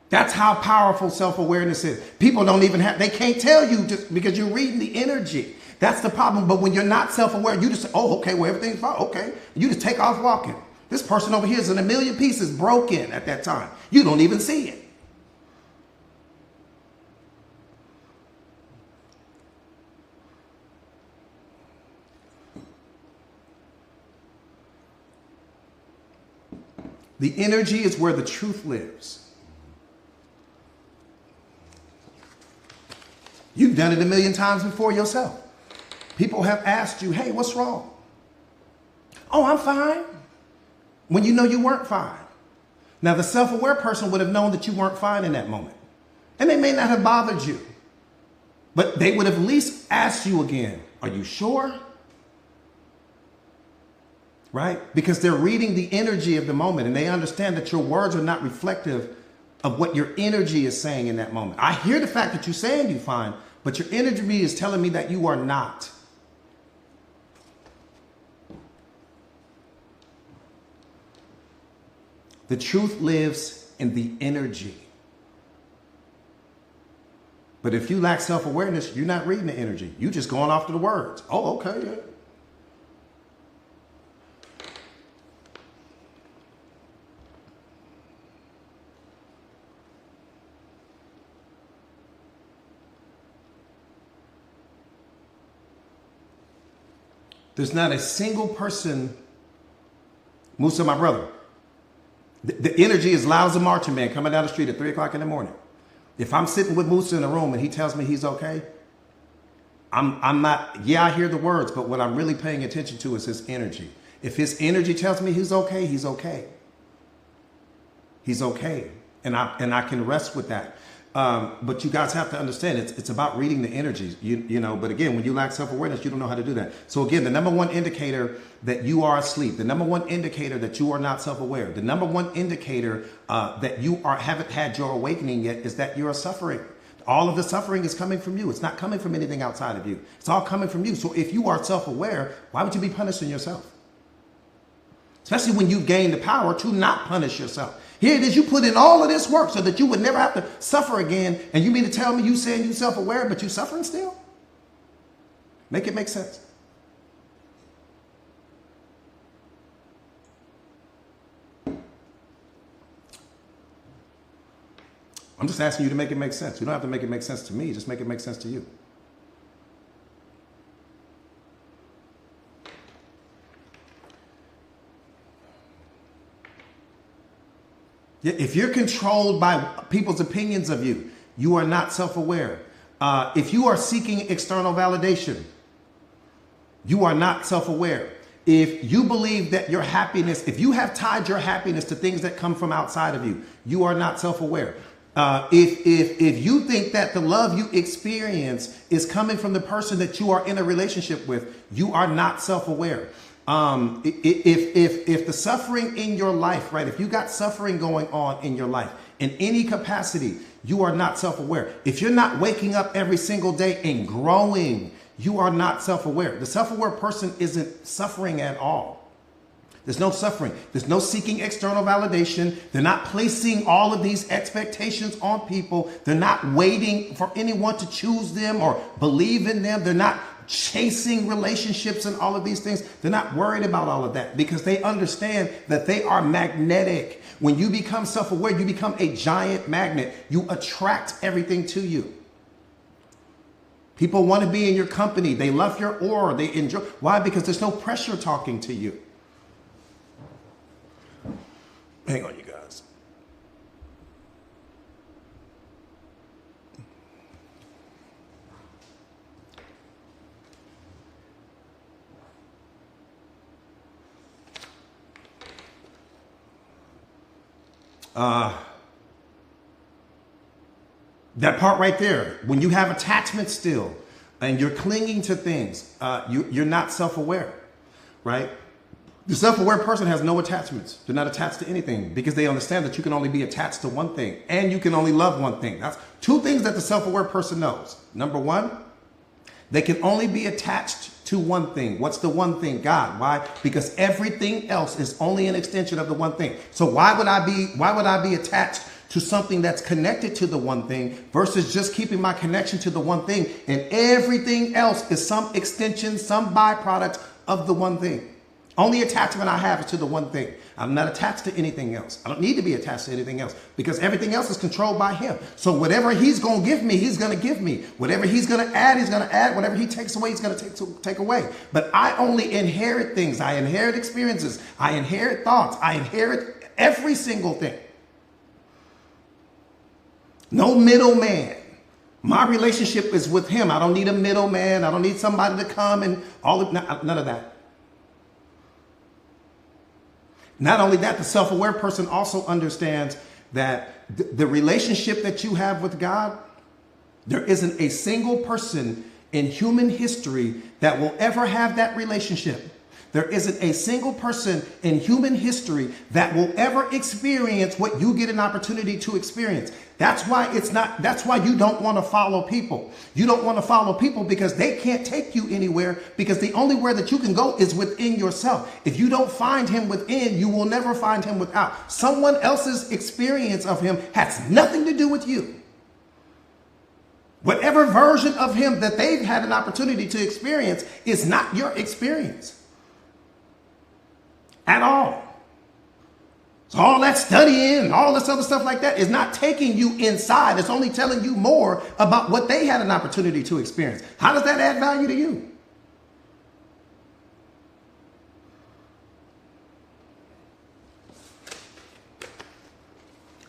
That's how powerful self-awareness is. People don't even have, they can't tell you just because you're reading the energy. That's the problem. But when you're not self-aware, you just say, oh, okay, well, everything's fine. Okay. You just take off walking. This person over here is in a million pieces broken at that time. You don't even see it. The energy is where the truth lives. You've done it a million times before yourself. People have asked you, hey, what's wrong? Oh, I'm fine. When you know you weren't fine. Now, the self-aware person would have known that you weren't fine in that moment. And they may not have bothered you. But they would have at least asked you again, are you sure? Right? Because they're reading the energy of the moment and they understand that your words are not reflective of what your energy is saying in that moment. I hear the fact that you're saying you're fine, but your energy is telling me that you are not. The truth lives in the energy. But if you lack self-awareness, you're not reading the energy. You're just going off to the words. Oh, okay, yeah. There's not a single person, Musa, my brother. The energy is loud as a marching band coming down the street at 3 o'clock in the morning. If I'm sitting with Musa in a room and he tells me he's okay, I'm not, yeah, I hear the words, but what I'm really paying attention to is his energy. If his energy tells me he's okay, he's okay. He's okay. And I can rest with that. But you guys have to understand, it's about reading the energies, you know, but again, when you lack self-awareness, you don't know how to do that. So again, the number one indicator that you are asleep, the number one indicator that you are not self-aware, the number one indicator that you haven't had your awakening yet is that you are suffering. All of the suffering is coming from you. It's not coming from anything outside of you. It's all coming from you. So if you are self-aware, why would you be punishing yourself? Especially when you gain the power to not punish yourself. Here it is, you put in all of this work so that you would never have to suffer again. And you mean to tell me you saying you self-aware, but you suffering still? Make it make sense. I'm just asking you to make it make sense. You don't have to make it make sense to me. Just make it make sense to you. If you're controlled by people's opinions of you, you are not self-aware. If you are seeking external validation, you are not self-aware. If you believe that your happiness, if you have tied your happiness to things that come from outside of you, you are not self-aware. If you think that the love you experience is coming from the person that you are in a relationship with, you are not self-aware. If the suffering in your life, right, if you got suffering going on in your life in any capacity, you are not self-aware. If you're not waking up every single day and growing, you are not self-aware. The self-aware person isn't suffering at all. There's no suffering. There's no seeking external validation. They're not placing all of these expectations on people. They're not waiting for anyone to choose them or believe in them. They're not chasing relationships and all of these things. They're not worried about all of that because they understand that they are magnetic. When you become self-aware, you become a giant magnet. You attract everything to you. People want to be in your company. They love your aura. They enjoy. Why? Because there's no pressure talking to you. Hang on, you guys. That part right there, when you have attachment still and you're clinging to things, you're not self-aware, right? The self-aware person has no attachments. They're not attached to anything because they understand that you can only be attached to one thing and you can only love one thing. That's two things that the self-aware person knows. Number one, they can only be attached to one thing. What's the one thing? God. Why? Because everything else is only an extension of the one thing. So why would I be attached to something that's connected to the one thing versus just keeping my connection to the one thing and everything else is some extension, some byproduct of the one thing. Only attachment I have is to the one thing. I'm not attached to anything else. I don't need to be attached to anything else because everything else is controlled by him. So whatever he's going to give me, he's going to give me. Whatever he's going to add, he's going to add. Whatever he takes away, he's going to take away. But I only inherit things. I inherit experiences. I inherit thoughts. I inherit every single thing. No middleman. My relationship is with him. I don't need a middleman. I don't need somebody to come and none of that. Not only that, the self-aware person also understands that the relationship that you have with God, there isn't a single person in human history that will ever have that relationship. There isn't a single person in human history that will ever experience what you get an opportunity to experience. That's why you don't want to follow people. You don't want to follow people because they can't take you anywhere, because the only where that you can go is within yourself. If you don't find him within, you will never find him without. Someone else's experience of him has nothing to do with you. Whatever version of him that they've had an opportunity to experience is not your experience at all. So all that studying and all this other stuff like that is not taking you inside. It's only telling you more about what they had an opportunity to experience. How does that add value to you?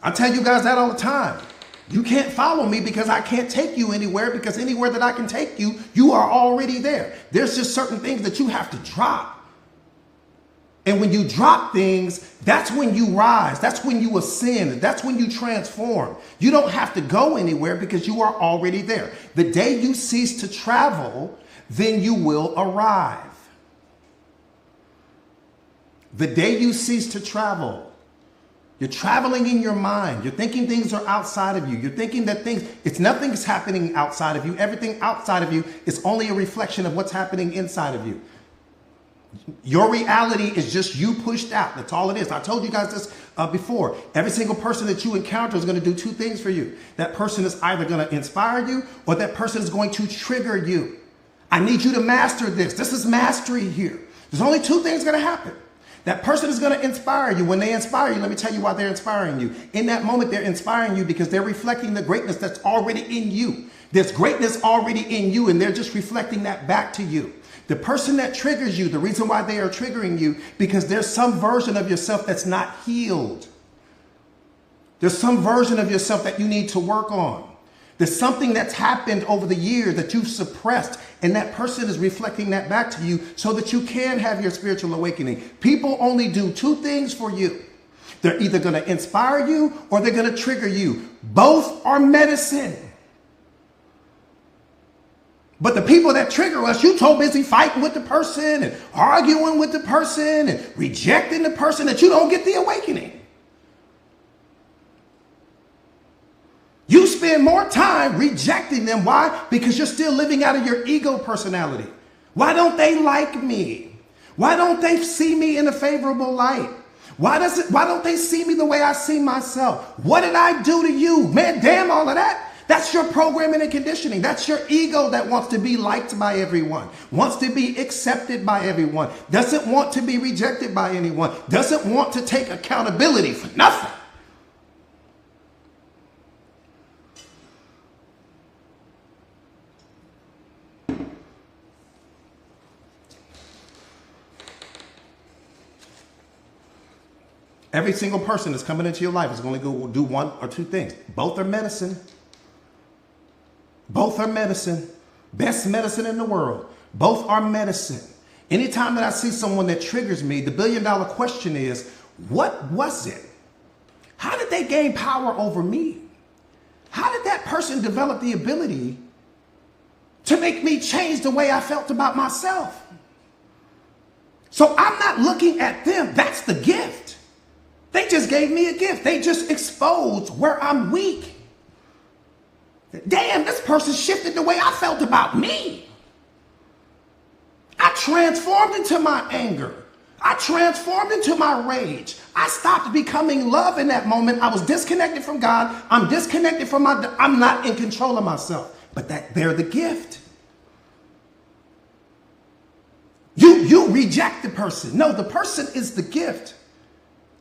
I tell you guys that all the time. You can't follow me because I can't take you anywhere, because anywhere that I can take you, you are already there. There's just certain things that you have to drop. And when you drop things, that's when you rise. That's when you ascend. That's when you transform. You don't have to go anywhere because you are already there. The day you cease to travel, then you will arrive. The day you cease to travel, you're traveling in your mind. You're thinking things are outside of you. You're thinking that nothing's happening outside of you. Everything outside of you is only a reflection of what's happening inside of you. Your reality is just you pushed out. That's all it is. I told you guys this before. Every single person that you encounter is going to do two things for you. That person is either going to inspire you, or that person is going to trigger you. I need you to master this. This is mastery here. There's only two things going to happen. That person is going to inspire you. When they inspire you, let me tell you why they're inspiring you. In that moment, they're inspiring you because they're reflecting the greatness that's already in you. There's greatness already in you, and they're just reflecting that back to you. The person that triggers you, the reason why they are triggering you, because there's some version of yourself that's not healed. There's some version of yourself that you need to work on. There's something that's happened over the years that you've suppressed, and that person is reflecting that back to you so that you can have your spiritual awakening. People only do two things for you. They're either going to inspire you or they're going to trigger you. Both are medicine. But the people that trigger us, you're so busy fighting with the person and arguing with the person and rejecting the person that you don't get the awakening. You spend more time rejecting them. Why? Because you're still living out of your ego personality. Why don't they like me? Why don't they see me in a favorable light? Why don't they see me the way I see myself? What did I do to you? Man, damn all of that. That's your programming and conditioning. That's your ego that wants to be liked by everyone, wants to be accepted by everyone, doesn't want to be rejected by anyone, doesn't want to take accountability for nothing. Every single person that's coming into your life is going to go do one or two things. Both are medicine. Both are medicine. Best medicine in the world. Both are medicine. Anytime that I see someone that triggers me, the billion-dollar question is, what was it? How did they gain power over me? How did that person develop the ability to make me change the way I felt about myself? So I'm not looking at them. That's the gift. They just gave me a gift. They just exposed where I'm weak. Damn, this person shifted the way I felt about me. I transformed into my anger. I transformed into my rage. I stopped becoming love in that moment. I was disconnected from God. I'm disconnected from I'm not in control of myself. But they're the gift. You reject the person. No, the person is the gift.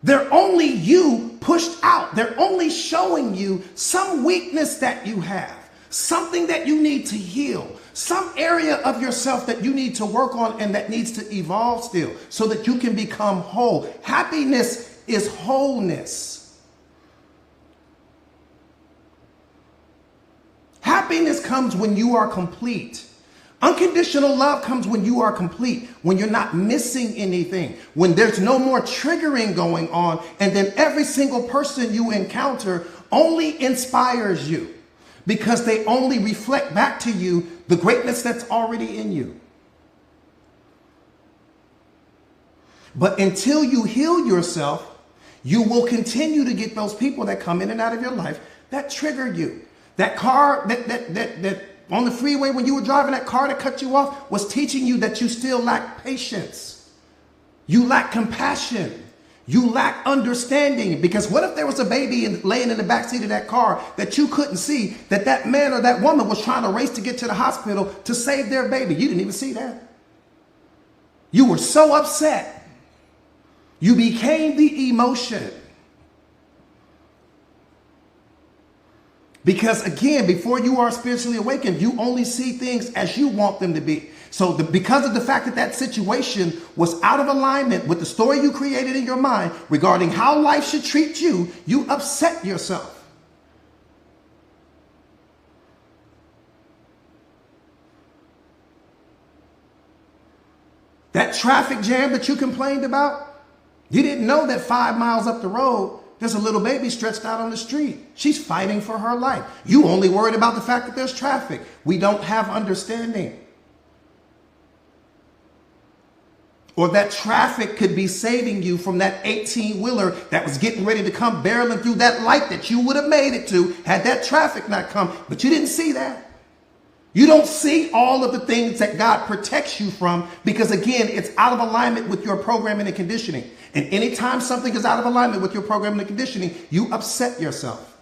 They're only you pushed out. They're only showing you some weakness that you have, something that you need to heal, some area of yourself that you need to work on and that needs to evolve still so that you can become whole. Happiness is wholeness. Happiness comes when you are complete. Unconditional love comes when you are complete, when you're not missing anything, when there's no more triggering going on, and then every single person you encounter only inspires you because they only reflect back to you the greatness that's already in you. But until you heal yourself, you will continue to get those people that come in and out of your life that trigger you. That car that on the freeway when you were driving, that car that cut you off was teaching you that you still lack patience. You lack compassion. You lack understanding. Because what if there was a baby laying in the backseat of that car that you couldn't see, that man or that woman was trying to race to get to the hospital to save their baby? You didn't even see that. You were so upset. You became the emotion. Because again, before you are spiritually awakened, you only see things as you want them to be. So because of the fact that that situation was out of alignment with the story you created in your mind regarding how life should treat you, you upset yourself. That traffic jam that you complained about, you didn't know that 5 miles up the road, there's a little baby stretched out on the street. She's fighting for her life. You only worried about the fact that there's traffic. We don't have understanding. Or that traffic could be saving you from that 18-wheeler that was getting ready to come barreling through that light that you would have made it to had that traffic not come. But you didn't see that. You don't see all of the things that God protects you from because, again, it's out of alignment with your programming and conditioning. And anytime something is out of alignment with your programming and conditioning, you upset yourself.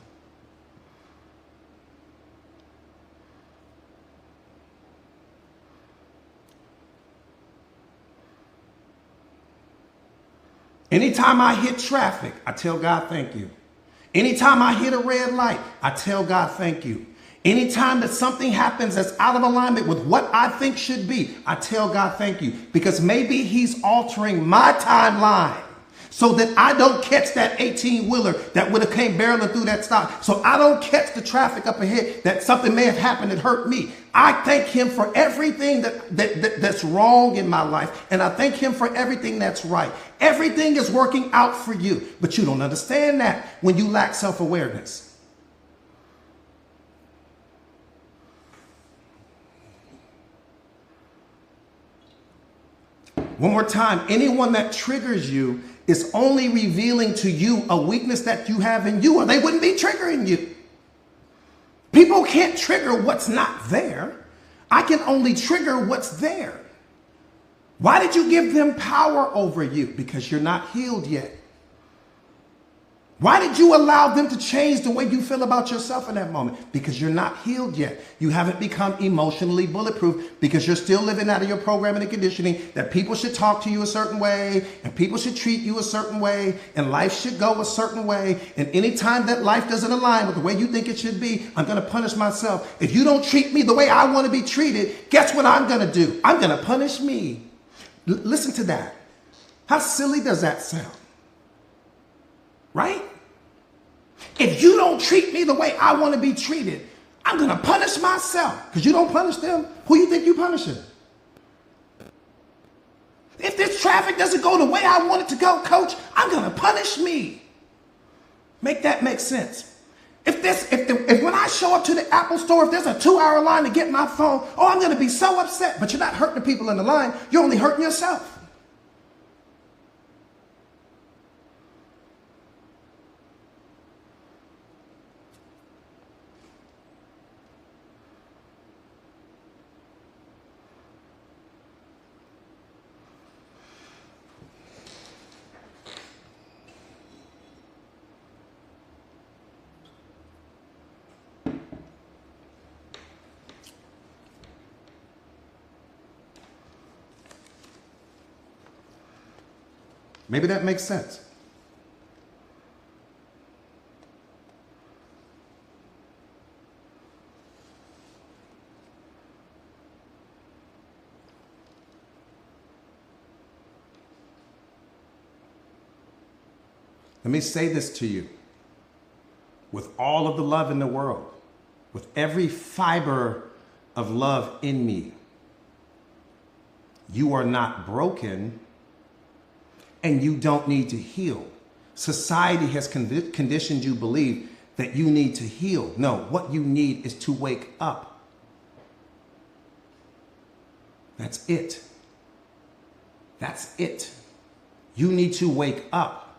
Anytime I hit traffic, I tell God, thank you. Anytime I hit a red light, I tell God, thank you. Anytime that something happens that's out of alignment with what I think should be, I tell God, thank you. Because maybe he's altering my timeline so that I don't catch that 18-wheeler that would have came barreling through that stop. So I don't catch the traffic up ahead that something may have happened that hurt me. I thank him for everything that's wrong in my life. And I thank him for everything that's right. Everything is working out for you. But you don't understand that when you lack self-awareness. One more time, anyone that triggers you is only revealing to you a weakness that you have in you, or they wouldn't be triggering you. People can't trigger what's not there. I can only trigger what's there. Why did you give them power over you? Because you're not healed yet. Why did you allow them to change the way you feel about yourself in that moment? Because you're not healed yet. You haven't become emotionally bulletproof because you're still living out of your programming and conditioning that people should talk to you a certain way and people should treat you a certain way and life should go a certain way. And anytime that life doesn't align with the way you think it should be, I'm going to punish myself. If you don't treat me the way I want to be treated, guess what I'm going to do? I'm going to punish me. Listen to that. How silly does that sound? Right? If you don't treat me the way I want to be treated, I'm going to punish myself. Because you don't punish them. Who you think you punishing? If this traffic doesn't go the way I want it to go, coach, I'm going to punish me. Make that make sense. If when I show up to the Apple store, if there's a 2-hour line to get my phone, oh, I'm going to be so upset. But you're not hurting the people in the line. You're only hurting yourself. Maybe that makes sense. Let me say this to you. With all of the love in the world, with every fiber of love in me, you are not broken. And you don't need to heal. Society has conditioned you to believe that you need to heal. No, what you need is to wake up. That's it. That's it. You need to wake up.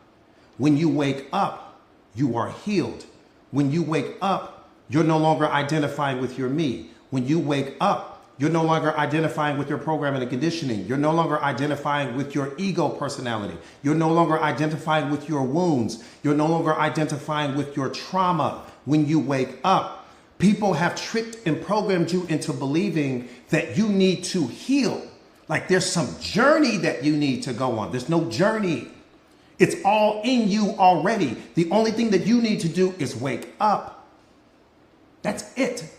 When you wake up, you are healed. When you wake up, you're no longer identifying with your me. When you wake up, you're no longer identifying with your programming and conditioning. You're no longer identifying with your ego personality. You're no longer identifying with your wounds. You're no longer identifying with your trauma. When you wake up, people have tricked and programmed you into believing that you need to heal. Like there's some journey that you need to go on. There's no journey. It's all in you already. The only thing that you need to do is wake up. That's it.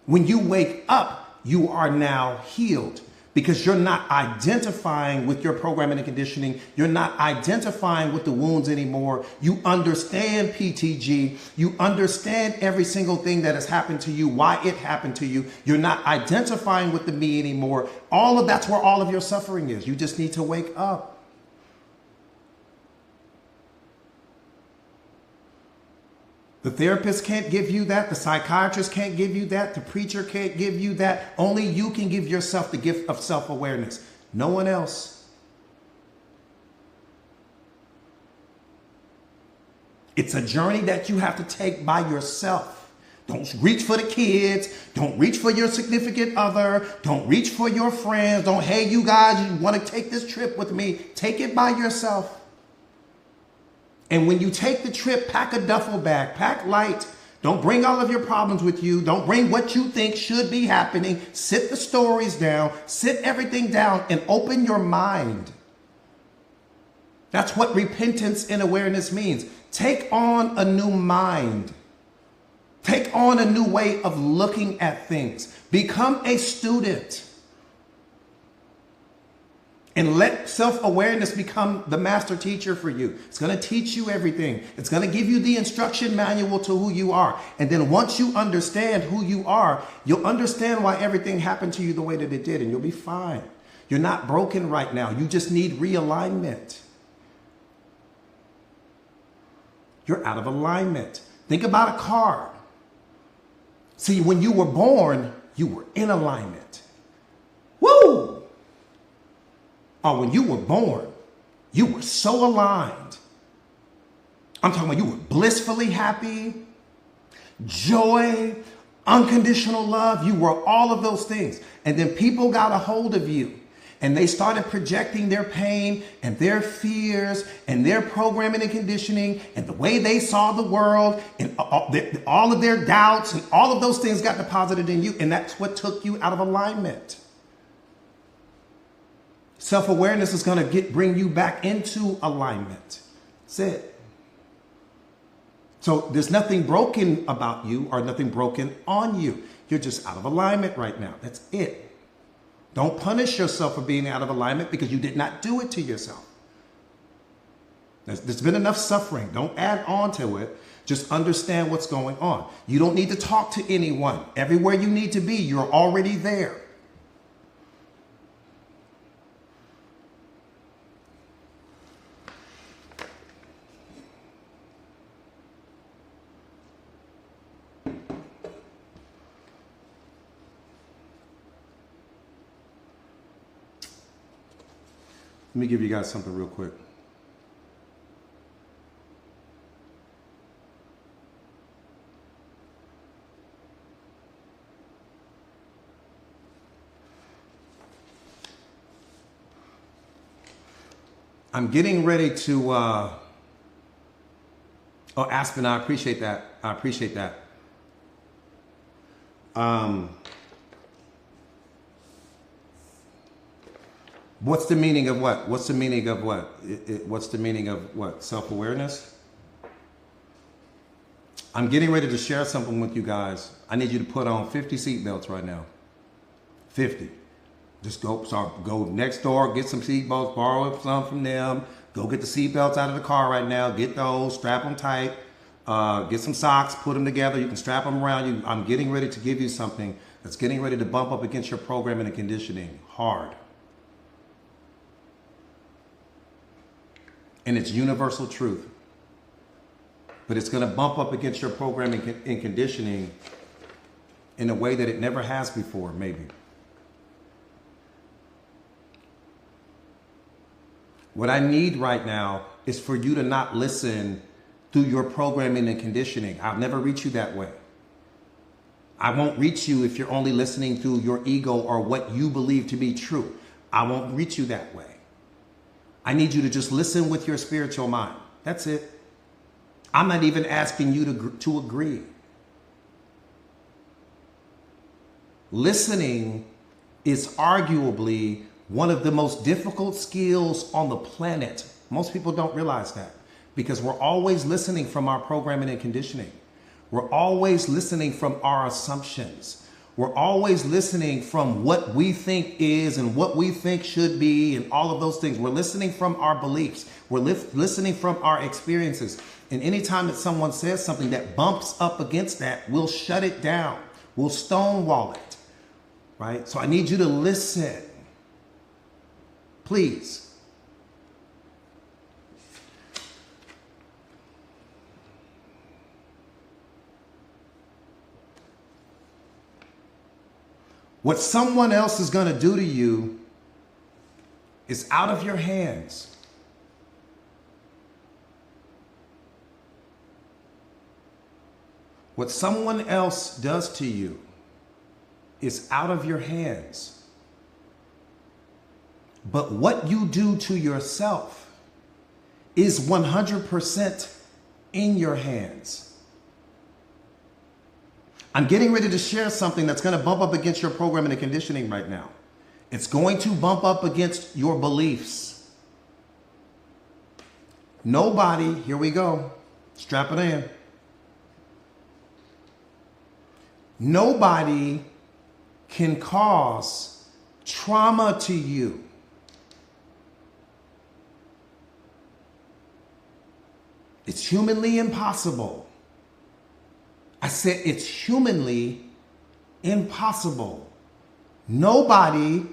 When you wake up, you are now healed because you're not identifying with your programming and conditioning. You're not identifying with the wounds anymore. You understand PTG. You understand every single thing that has happened to you, why it happened to you. You're not identifying with the me anymore. That's where all of your suffering is. You just need to wake up. The therapist can't give you that. The psychiatrist can't give you that. The preacher can't give you that. Only you can give yourself the gift of self-awareness. No one else. It's a journey that you have to take by yourself. Don't reach for the kids. Don't reach for your significant other. Don't reach for your friends. Don't, hey, you guys, you want to take this trip with me? Take it by yourself. And when you take the trip, pack a duffel bag, pack light. Don't bring all of your problems with you. Don't bring what you think should be happening. Sit the stories down, sit everything down and open your mind. That's what repentance and awareness means. Take on a new mind. Take on a new way of looking at things. Become a student. And let self-awareness become the master teacher for you. It's going to teach you everything. It's going to give you the instruction manual to who you are. And then once you understand who you are, you'll understand why everything happened to you the way that it did, and you'll be fine. You're not broken right now. You just need realignment. You're out of alignment. Think about a car. See, when you were born, you were in alignment. Woo! Oh, when you were born, you were so aligned. I'm talking about you were blissfully happy, joy, unconditional love. You were all of those things. And then people got a hold of you and they started projecting their pain and their fears and their programming and conditioning and the way they saw the world and all of their doubts and all of those things got deposited in you. And that's what took you out of alignment. Self-awareness is going to bring you back into alignment. That's it. So there's nothing broken about you or nothing broken on you. You're just out of alignment right now. That's it. Don't punish yourself for being out of alignment because you did not do it to yourself. There's been enough suffering. Don't add on to it. Just understand what's going on. You don't need to talk to anyone. Everywhere you need to be, you're already there. Let me give you guys something real quick. I'm getting ready to, oh, Aspen, I appreciate that. I appreciate that. What's the meaning of what? What's the meaning of what? What's the meaning of what? Self-awareness? I'm getting ready to share something with you guys. I need you to put on 50 seatbelts right now. 50. Just go next door, get some seatbelts, borrow some from them. Go get the seatbelts out of the car right now. Get those, strap them tight. Get some socks, put them together. You can strap them around you. I'm getting ready to give you something that's getting ready to bump up against your programming and conditioning hard. And it's universal truth. But it's going to bump up against your programming and conditioning in a way that it never has before, maybe. What I need right now is for you to not listen through your programming and conditioning. I'll never reach you that way. I won't reach you if you're only listening through your ego or what you believe to be true. I won't reach you that way. I need you to just listen with your spiritual mind. That's it. I'm not even asking you to agree. Listening is arguably one of the most difficult skills on the planet. Most people don't realize that because we're always listening from our programming and conditioning. We're always listening from our assumptions. We're always listening from what we think is and what we think should be and all of those things. We're listening from our beliefs. We're listening from our experiences. And anytime that someone says something that bumps up against that, we'll shut it down. We'll stonewall it, right? So I need you to listen. Please. What someone else is going to do to you is out of your hands. What someone else does to you is out of your hands. But what you do to yourself is 100% in your hands. I'm getting ready to share something that's going to bump up against your programming and conditioning right now. It's going to bump up against your beliefs. Nobody, here we go, strap it in. Nobody can cause trauma to you. It's humanly impossible. I said it's humanly impossible. Nobody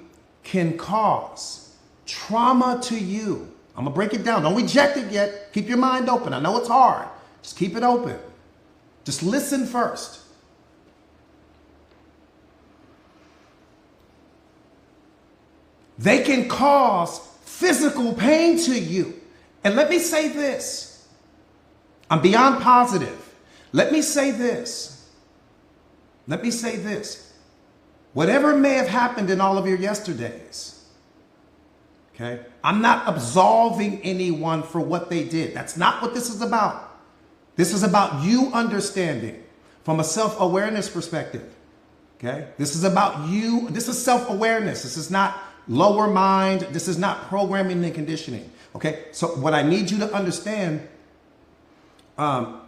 can cause trauma to you. I'm going to break it down. Don't reject it yet. Keep your mind open. I know it's hard. Just keep it open. Just listen first. They can cause physical pain to you. And let me say this. I'm beyond positive. Let me say this. Let me say this. Whatever may have happened in all of your yesterdays, okay? I'm not absolving anyone for what they did. That's not what this is about. This is about you understanding from a self-awareness perspective, okay? This is about you. This is self-awareness. This is not lower mind. This is not programming and conditioning, okay? So what I need you to understand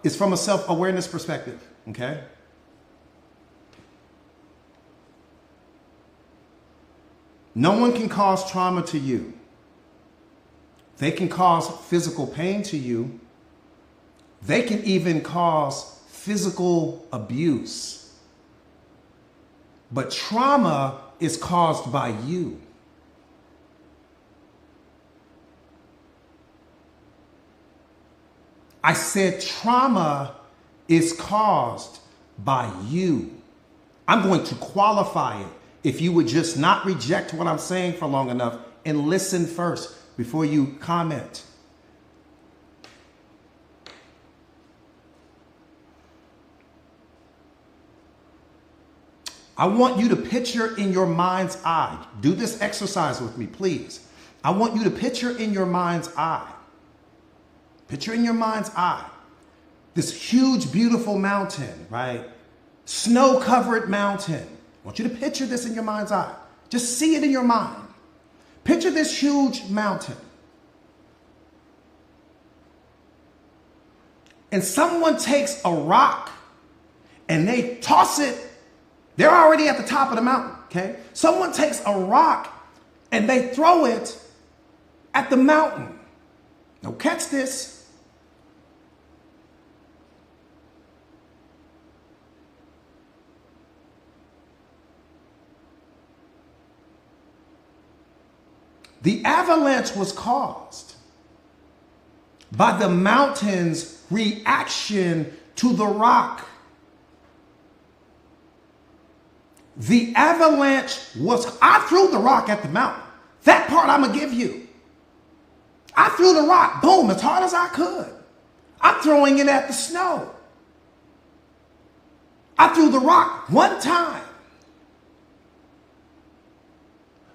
is from a self-awareness perspective, okay? No one can cause trauma to you. They can cause physical pain to you. They can even cause physical abuse. But trauma is caused by you. I said trauma is caused by you. I'm going to qualify it if you would just not reject what I'm saying for long enough and listen first before you comment. I want you to picture in your mind's eye. Do this exercise with me, please. I want you to picture in your mind's eye. Picture in your mind's eye this huge, beautiful mountain, right? Snow-covered mountain. I want you to picture this in your mind's eye. Just see it in your mind. Picture this huge mountain. And someone takes a rock and they toss it. They're already at the top of the mountain, okay? Someone takes a rock and they throw it at the mountain. Now catch this. The avalanche was caused by the mountain's reaction to the rock. The avalanche was, I threw the rock at the mountain. That part I'm going to give you. I threw the rock, boom, as hard as I could. I'm throwing it at the snow. I threw the rock one time.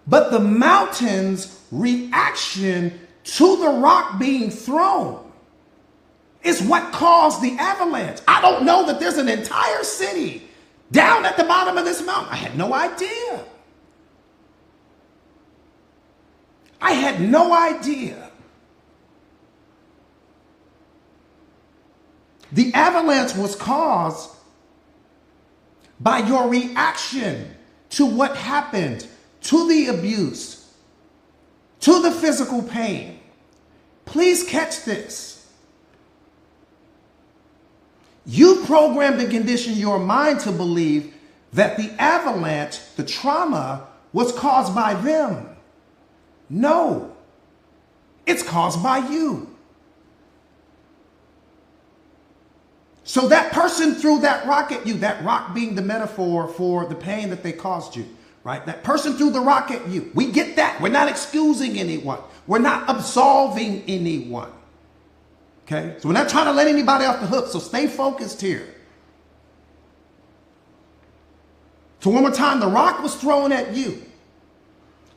But the mountain's reaction to the rock being thrown is what caused the avalanche. I don't know that there's an entire city down at the bottom of this mountain. I had no idea. I had no idea. The avalanche was caused by your reaction to what happened, to the abuse, to the physical pain. Please catch this. You programmed and conditioned your mind to believe that the avalanche, the trauma, was caused by them. No, it's caused by you. So that person threw that rock at you, that rock being the metaphor for the pain that they caused you, right? That person threw the rock at you. We get that. We're not excusing anyone. We're not absolving anyone. Okay? So we're not trying to let anybody off the hook. So stay focused here. So one more time, the rock was thrown at you.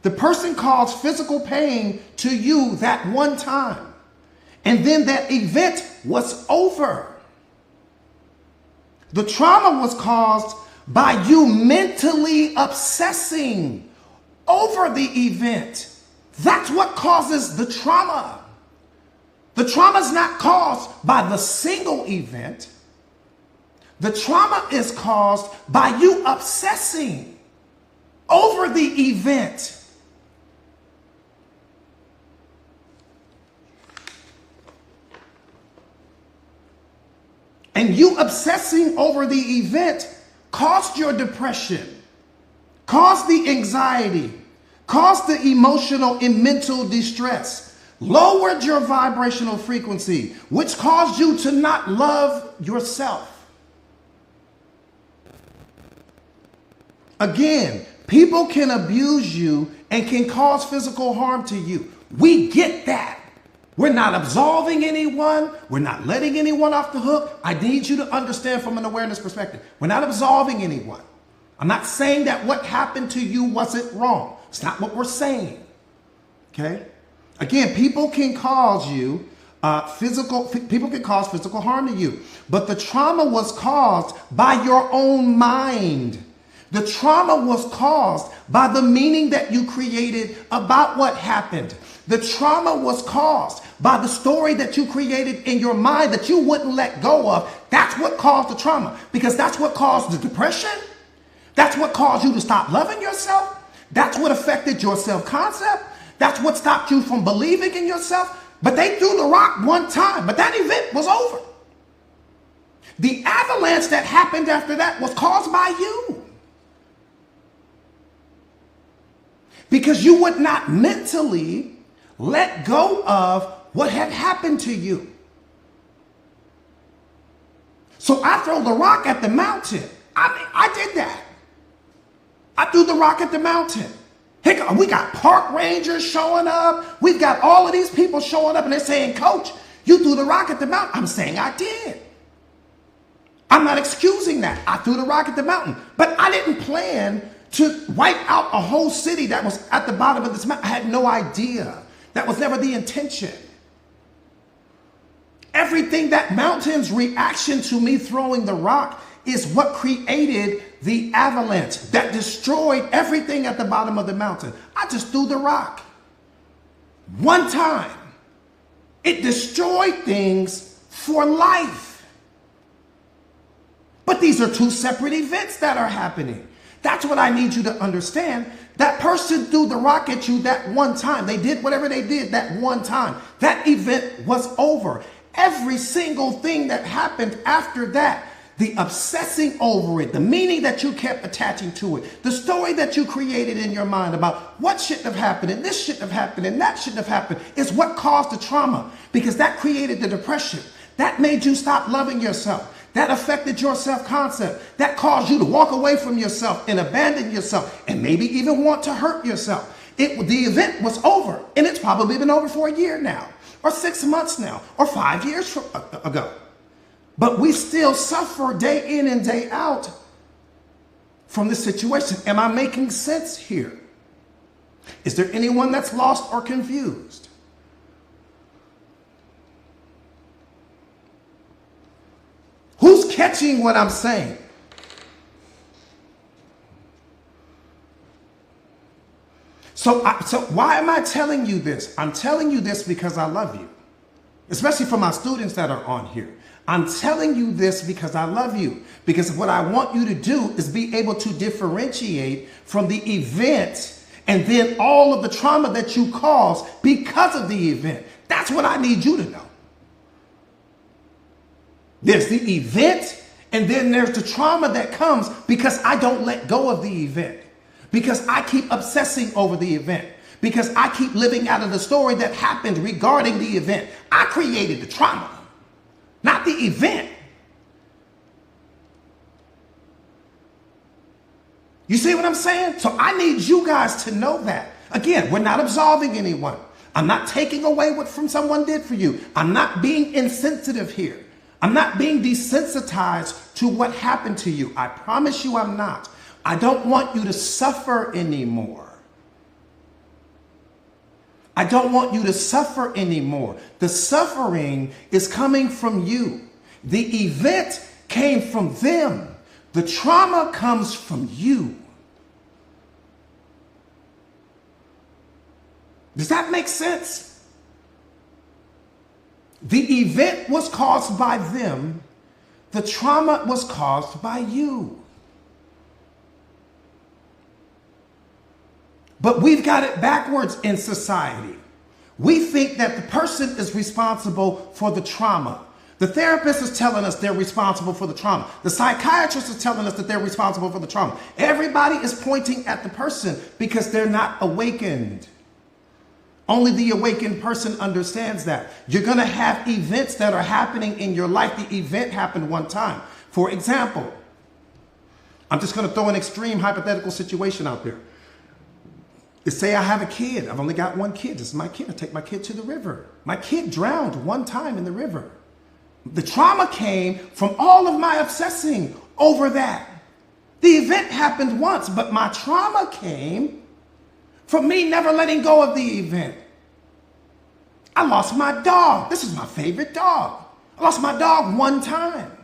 The person caused physical pain to you that one time. And then that event was over. The trauma was caused by you mentally obsessing over the event. That's what causes the trauma. The trauma is not caused by the single event. The trauma is caused by you obsessing over the event. And you obsessing over the event caused your depression, caused the anxiety, caused the emotional and mental distress, lowered your vibrational frequency, which caused you to not love yourself. Again, people can abuse you and can cause physical harm to you. We get that. We're not absolving anyone. We're not letting anyone off the hook. I need you to understand from an awareness perspective. We're not absolving anyone. I'm not saying that what happened to you wasn't wrong. It's not what we're saying. Okay? Again, people can cause you people can cause physical harm to you. But the trauma was caused by your own mind. The trauma was caused by the meaning that you created about what happened. The trauma was caused by the story that you created in your mind that you wouldn't let go of. That's what caused the trauma, because that's what caused the depression. That's what caused you to stop loving yourself. That's what affected your self-concept. That's what stopped you from believing in yourself. But they threw the rock one time, but that event was over. The avalanche that happened after that was caused by you. Because you would not mentally let go of what had happened to you. So I throw the rock at the mountain. I did that. I threw the rock at the mountain. Heck, we got park rangers showing up. We've got all of these people showing up and they're saying, Coach, you threw the rock at the mountain. I'm saying I did. I'm not excusing that. I threw the rock at the mountain. But I didn't plan to wipe out a whole city that was at the bottom of this mountain. I had no idea. That was never the intention. Everything, that mountain's reaction to me throwing the rock is what created the avalanche that destroyed everything at the bottom of the mountain. I just threw the rock. One time. It destroyed things for life. But these are two separate events that are happening. That's what I need you to understand. That person threw the rock at you that one time. They did whatever they did that one time. That event was over. Every single thing that happened after that, the obsessing over it, the meaning that you kept attaching to it, the story that you created in your mind about what shouldn't have happened and this shouldn't have happened and that shouldn't have happened, is what caused the trauma, because that created the depression. That made you stop loving yourself. That affected your self-concept. That caused you to walk away from yourself and abandon yourself and maybe even want to hurt yourself. The event was over, and it's probably been over for a year now, or 6 months now, or 5 years ago. But we still suffer day in and day out from this situation. Am I making sense here? Is there anyone that's lost or confused? Who's catching what I'm saying? So why am I telling you this? I'm telling you this because I love you, especially for my students that are on here. I'm telling you this because I love you, because what I want you to do is be able to differentiate from the event and then all of the trauma that you cause because of the event. That's what I need you to know. There's the event, and then there's the trauma that comes because I don't let go of the event, because I keep obsessing over the event, because I keep living out of the story that happened regarding the event. I created the trauma, not the event. You see what I'm saying? So I need you guys to know that. Again, we're not absolving anyone. I'm not taking away what from someone did for you. I'm not being insensitive here. I'm not being desensitized to what happened to you. I promise you I'm not. I don't want you to suffer anymore. I don't want you to suffer anymore. The suffering is coming from you. The event came from them. The trauma comes from you. Does that make sense? The event was caused by them. The trauma was caused by you. But we've got it backwards in society. We think that the person is responsible for the trauma. The therapist is telling us they're responsible for the trauma. The psychiatrist is telling us that they're responsible for the trauma. Everybody is pointing at the person because they're not awakened. Only the awakened person understands that. You're going to have events that are happening in your life. The event happened one time. For example, I'm just going to throw an extreme hypothetical situation out there. Let's say I have a kid. I've only got one kid. This is my kid. I take my kid to the river. My kid drowned one time in the river. The trauma came from all of my obsessing over that. The event happened once, but my trauma came from me never letting go of the event. I lost my dog. This is my favorite dog. I lost my dog one time.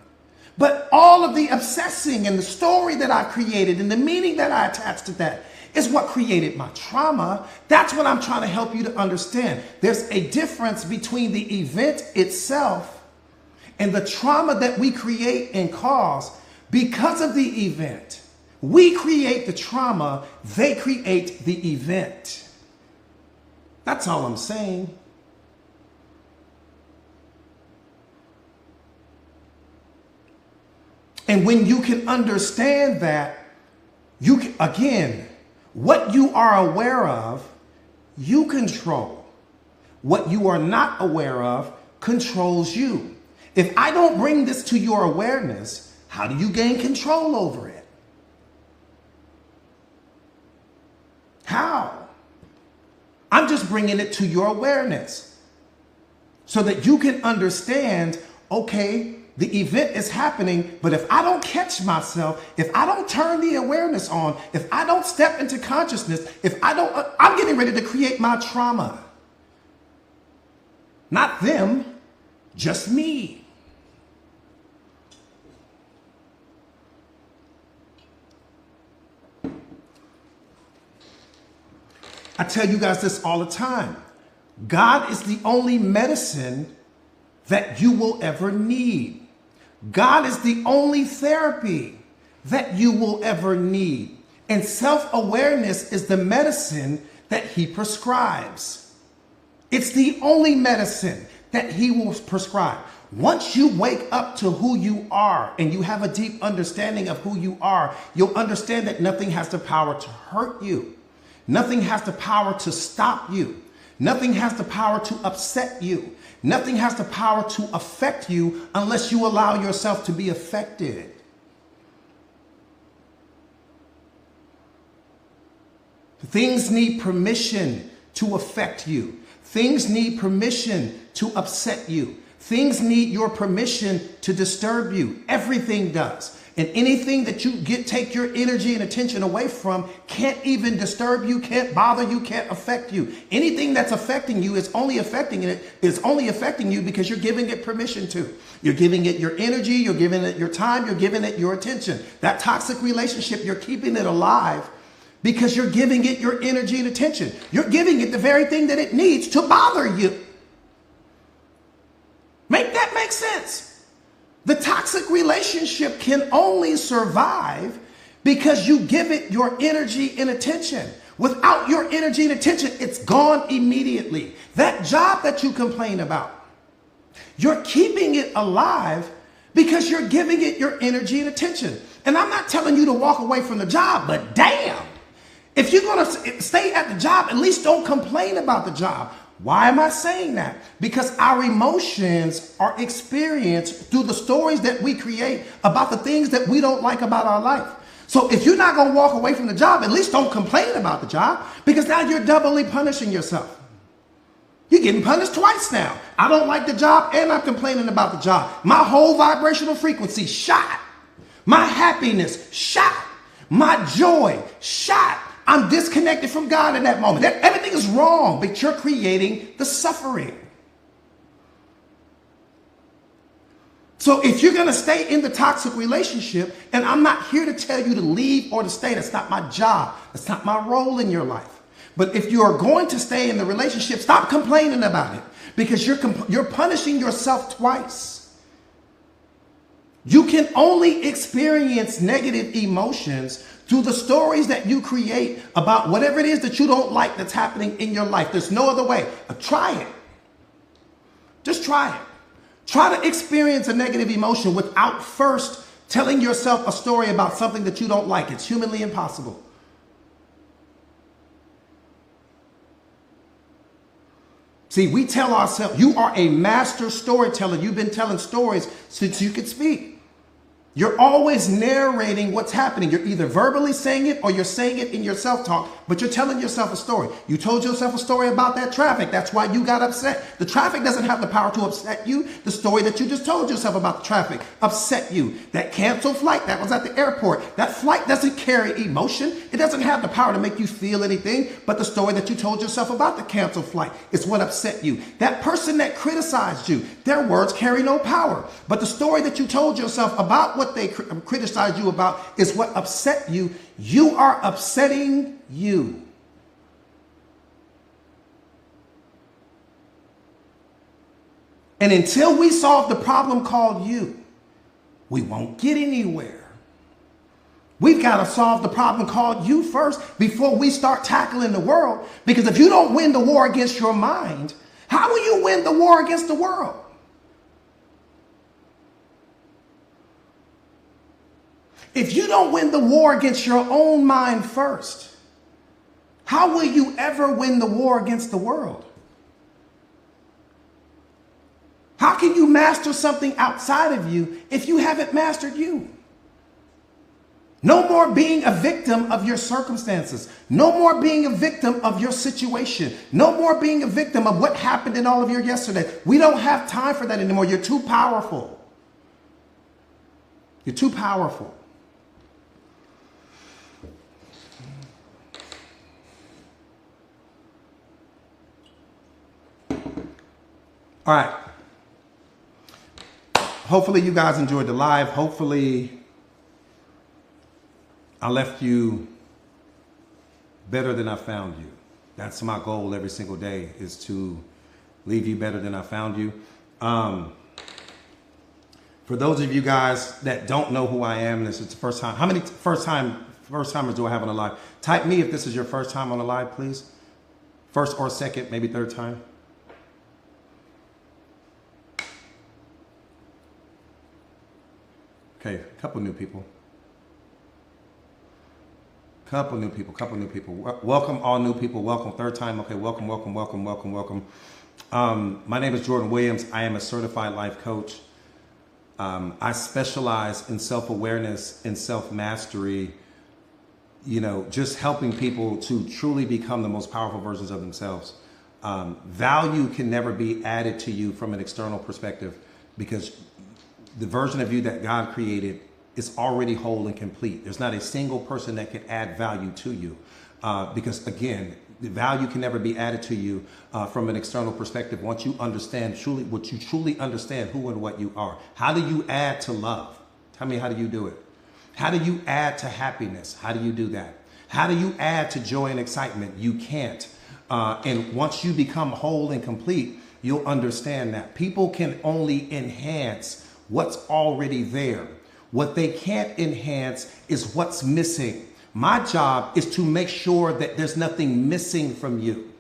But all of the obsessing and the story that I created and the meaning that I attached to that is what created my trauma. That's what I'm trying to help you to understand. There's a difference between the event itself and the trauma that we create and cause because of the event. We create the trauma, they create the event. That's all I'm saying. And when you can understand that, you can, again, what you are aware of, you control. What you are not aware of controls you. If I don't bring this to your awareness, how do you gain control over it? How? I'm just bringing it to your awareness so that you can understand, okay, the event is happening, but if I don't catch myself, if I don't turn the awareness on, if I don't step into consciousness, I'm getting ready to create my trauma. Not them, just me. I tell you guys this all the time. God is the only medicine that you will ever need. God is the only therapy that you will ever need. And self-awareness is the medicine that he prescribes. It's the only medicine that he will prescribe. Once you wake up to who you are and you have a deep understanding of who you are, you'll understand that nothing has the power to hurt you. Nothing has the power to stop you. Nothing has the power to upset you. Nothing has the power to affect you unless you allow yourself to be affected. Things need permission to affect you. Things need permission to upset you. Things need your permission to disturb you. Everything does. And anything that you take your energy and attention away from can't even disturb you, can't bother you, can't affect you. Anything that's affecting you is only affecting you because you're giving it permission to. You're giving it your energy, you're giving it your time, you're giving it your attention. That toxic relationship, you're keeping it alive because you're giving it your energy and attention. You're giving it the very thing that it needs to bother you. Make that make sense? The toxic relationship can only survive because you give it your energy and attention. Without your energy and attention, it's gone immediately. That job that you complain about, you're keeping it alive because you're giving it your energy and attention. And I'm not telling you to walk away from the job, but damn, if you're going to stay at the job, at least don't complain about the job. Why am I saying that? Because our emotions are experienced through the stories that we create about the things that we don't like about our life. So if you're not going to walk away from the job, at least don't complain about the job, because now you're doubly punishing yourself. You're getting punished twice now. I don't like the job and I'm complaining about the job. My whole vibrational frequency shot. My happiness shot. My joy shot. I'm disconnected from God in that moment. Everything is wrong, but you're creating the suffering. So if you're going to stay in the toxic relationship, and I'm not here to tell you to leave or to stay, that's not my job. That's not my role in your life. But if you are going to stay in the relationship, stop complaining about it, because you're punishing yourself twice. You can only experience negative emotions through the stories that you create about whatever it is that you don't like that's happening in your life. There's no other way. Try it. Just try it. Try to experience a negative emotion without first telling yourself a story about something that you don't like. It's humanly impossible. See, we tell ourselves, you are a master storyteller. You've been telling stories since you could speak. You're always narrating what's happening. You're either verbally saying it or you're saying it in your self-talk, but you're telling yourself a story. You told yourself a story about that traffic. That's why you got upset. The traffic doesn't have the power to upset you. The story that you just told yourself about the traffic upset you. That canceled flight that was at the airport, that flight doesn't carry emotion. It doesn't have the power to make you feel anything, but the story that you told yourself about the canceled flight is what upset you. That person that criticized you, their words carry no power, but the story that you told yourself about what they criticized you about is what upset you. You are upsetting you. And until we solve the problem called you, we won't get anywhere. We've got to solve the problem called you first before we start tackling the world. Because if you don't win the war against your mind, how will you win the war against the world? If you don't win the war against your own mind first, how will you ever win the war against the world? How can you master something outside of you if you haven't mastered you? No more being a victim of your circumstances. No more being a victim of your situation. No more being a victim of what happened in all of your yesterday. We don't have time for that anymore. You're too powerful. You're too powerful. All right. Hopefully you guys enjoyed the live. Hopefully I left you better than I found you. That's my goal every single day, is to leave you better than I found you. For those of you guys that don't know who I am, this is the first time. How many first timers do I have on the live? Type me if this is your first time on the live, please. First or second, maybe third time. Okay, a couple new people. Couple new people. Welcome all new people. Welcome, third time. Okay, welcome. My name is Jordan Williams. I am a certified life coach. I specialize in self-awareness and self-mastery just helping people to truly become the most powerful versions of themselves. Value can never be added to you from an external perspective, because the version of you that God created is already whole and complete. There's not a single person that can add value to you, because again, the value can never be added to you from an external perspective once you understand what you truly understand who and what you are. How do you add to love? Tell me, how do you do it? How do you add to happiness? How do you do that? How do you add to joy and excitement? You can't. And once you become whole and complete, you'll understand that people can only enhance what's already there. What they can't enhance is what's missing. My job is to make sure that there's nothing missing from you.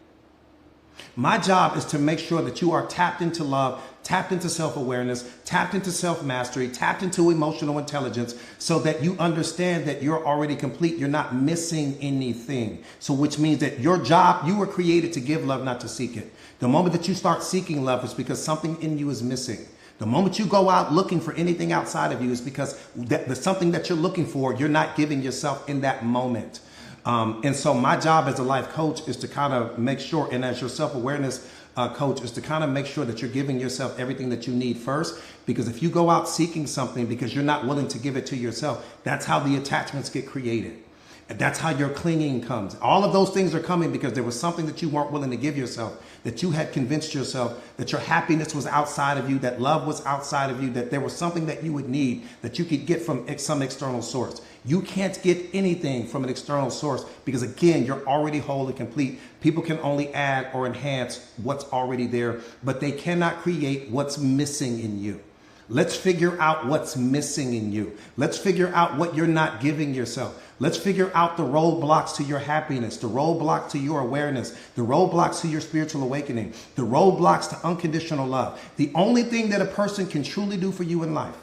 My job is to make sure that you are tapped into love, tapped into self-awareness, tapped into self-mastery, tapped into emotional intelligence, so that you understand that you're already complete. You're not missing anything. So which means that your job, you were created to give love, not to seek it. The moment that you start seeking love is because something in you is missing. The moment you go out looking for anything outside of you is because the something that you're looking for, you're not giving yourself in that moment. And so my job as a life coach is to kind of make sure, and as your self-awareness coach, is to kind of make sure that you're giving yourself everything that you need first. Because if you go out seeking something because you're not willing to give it to yourself, that's how the attachments get created. And that's how your clinging comes. All of those things are coming because there was something that you weren't willing to give yourself, that you had convinced yourself that your happiness was outside of you, that love was outside of you, that there was something that you would need that you could get from some external source. You can't get anything from an external source because, again, you're already whole and complete. People can only add or enhance what's already there, but they cannot create what's missing in you. Let's figure out what's missing in you. Let's figure out what you're not giving yourself. Let's figure out the roadblocks to your happiness, the roadblock to your awareness, the roadblocks to your spiritual awakening, the roadblocks to unconditional love. The only thing that a person can truly do for you in life,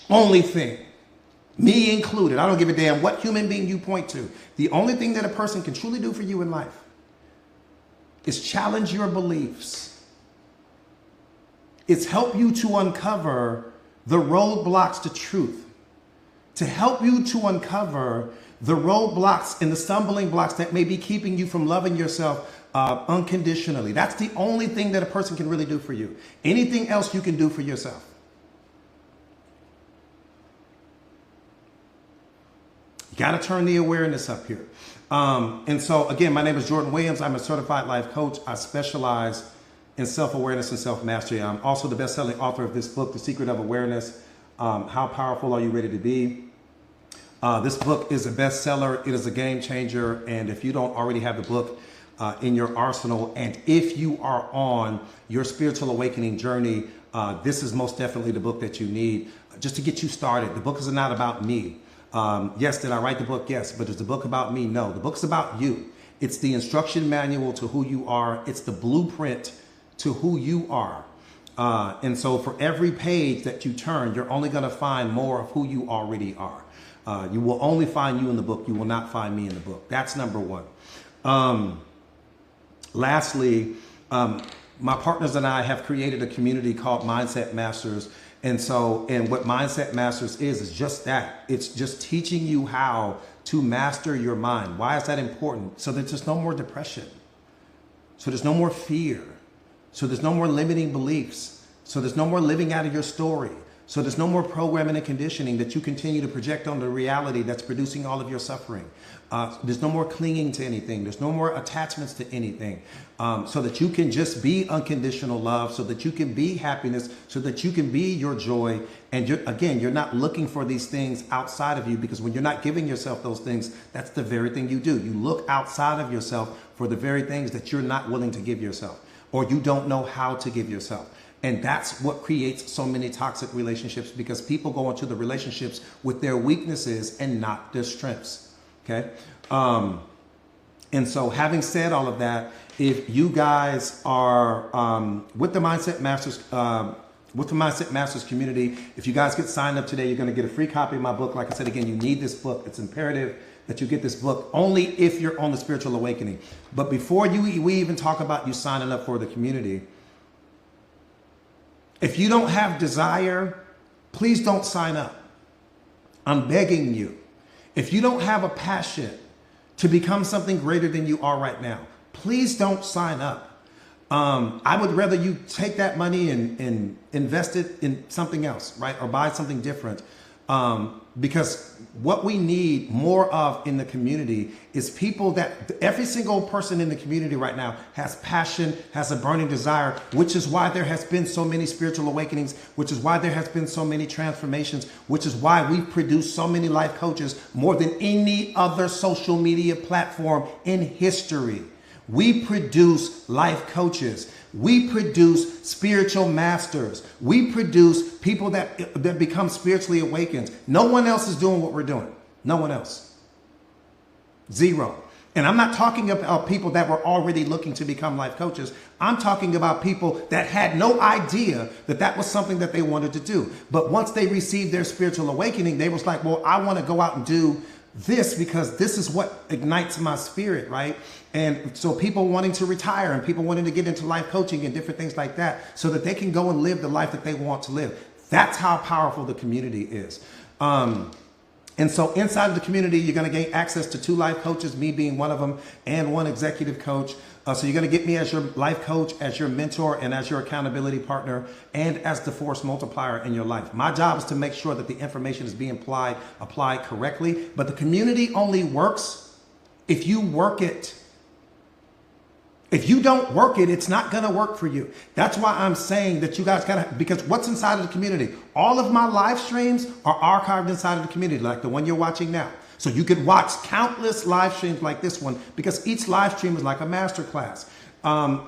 only thing, me included, I don't give a damn what human being you point to, the only thing that a person can truly do for you in life is challenge your beliefs. It's help you to uncover the roadblocks to truth, to help you to uncover the roadblocks and the stumbling blocks that may be keeping you from loving yourself unconditionally. That's the only thing that a person can really do for you. Anything else you can do for yourself. You got to turn the awareness up here. And so, again, my name is Jordan Williams. I'm a certified life coach. I specialize in self-awareness and self-mastery. I'm also the best-selling author of this book, The Secret of Awareness. How powerful are you ready to be? This book is a bestseller. It is a game changer. And if you don't already have the book in your arsenal, and if you are on your spiritual awakening journey, this is most definitely the book that you need just to get you started. The book is not about me. Yes, did I write the book? Yes. But is the book about me? No. The book's about you. It's the instruction manual to who you are. It's the blueprint to who you are. And so for every page that you turn, you're only going to find more of who you already are. You will only find you in the book. You will not find me in the book. That's number one. Lastly, my partners and I have created a community called Mindset Masters. And what Mindset Masters is just that. It's just teaching you how to master your mind. Why is that important? So that there's no more depression. So there's no more fear. So there's no more limiting beliefs. So there's no more living out of your story. So there's no more programming and conditioning that you continue to project on the reality that's producing all of your suffering. There's no more clinging to anything. There's no more attachments to anything. So that you can just be unconditional love, so that you can be happiness, so that you can be your joy. And you're not looking for these things outside of you, because when you're not giving yourself those things, that's the very thing you do. You look outside of yourself for the very things that you're not willing to give yourself, or you don't know how to give yourself. And that's what creates so many toxic relationships, because people go into the relationships with their weaknesses and not their strengths. Okay. And so having said all of that, if you guys are with the Mindset Masters community, if you guys get signed up today, you're going to get a free copy of my book. Like I said, again, you need this book. It's imperative that you get this book only if you're on the spiritual awakening. But before we even talk about you signing up for the community, if you don't have desire, please don't sign up. I'm begging you. If you don't have a passion to become something greater than you are right now, please don't sign up. I would rather you take that money and invest it in something else, right? Or buy something different. Because what we need more of in the community is people that every single person in the community right now has passion, has a burning desire, which is why there has been so many spiritual awakenings, which is why there has been so many transformations, which is why we've produced so many life coaches more than any other social media platform in history. We produce life coaches. We produce spiritual masters. We produce people that become spiritually awakened. No one else is doing what we're doing. No one else. Zero. And I'm not talking about people that were already looking to become life coaches. I'm talking about people that had no idea that that was something that they wanted to do. But once they received their spiritual awakening, they was like, well, I want to go out and do this because this is what ignites my spirit, right? And so people wanting to retire and people wanting to get into life coaching and different things like that so that they can go and live the life that they want to live. That's how powerful the community is. And so inside of the community, you're going to gain access to 2 life coaches, me being one of them, and 1 executive coach. So you're going to get me as your life coach, as your mentor, and as your accountability partner, and as the force multiplier in your life. My job is to make sure that the information is being applied correctly. But the community only works if you work it. If you don't work it, it's not going to work for you. That's why I'm saying that you guys got to, because what's inside of the community? All of my live streams are archived inside of the community, like the one you're watching now. So you could watch countless live streams like this one because each live stream is like a masterclass.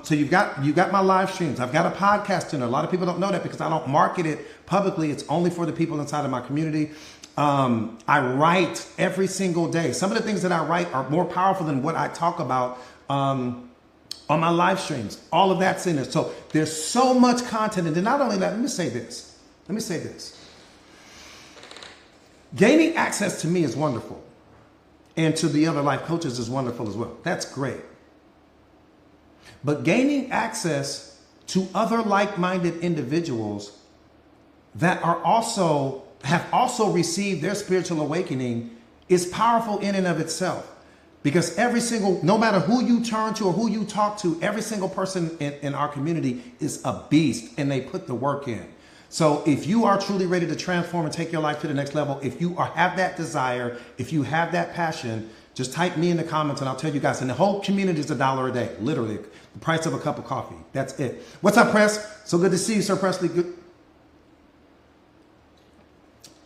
So you've got my live streams. I've got a podcast in there. A lot of people don't know that because I don't market it publicly. It's only for the people inside of my community. I write every single day. Some of the things that I write are more powerful than what I talk about on my live streams. All of that's in there. So there's so much content. And then not only that, let me say this. Gaining access to me is wonderful. And to the other life coaches is wonderful as well. That's great. But gaining access to other like-minded individuals that have also received their spiritual awakening is powerful in and of itself. Because no matter who you turn to or who you talk to, every single person in our community is a beast and they put the work in. So if you are truly ready to transform and take your life to the next level, if you have that desire, if you have that passion, just type me in the comments and I'll tell you guys. And the whole community is $1 a day, literally the price of a cup of coffee. That's it. What's up, Press? So good to see you, Sir Presley. Good.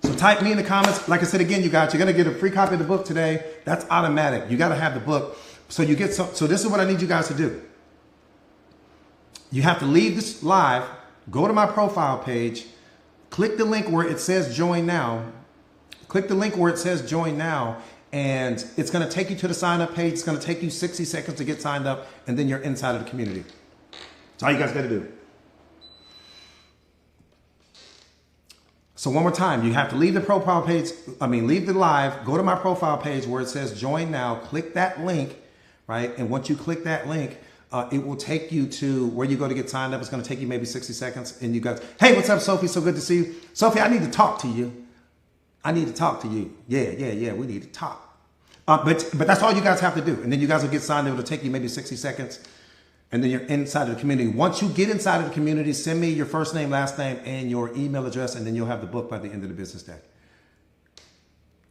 So type me in the comments. Like I said again, you guys, you're going to get a free copy of the book today. That's automatic. You got to have the book. So this is what I need you guys to do. You have to leave this live, go to my profile page, click the link where it says join now. Click the link where it says join now, and it's going to take you to the sign up page. It's going to take you 60 seconds to get signed up, and then you're inside of the community. That's all you guys got to do. So one more time, you have to leave the profile page, leave the live, go to my profile page where it says join now, click that link, right? And once you click that link, it will take you to where you go to get signed up. It's going to take you maybe 60 seconds. And you guys, hey, what's up, Sophie? So good to see you. Sophie, I need to talk to you. Yeah, we need to talk. But that's all you guys have to do. And then you guys will get signed up. It'll take you maybe 60 seconds. And then you're inside of the community. Once you get inside of the community, send me your first name, last name, and your email address, and then you'll have the book by the end of the business day.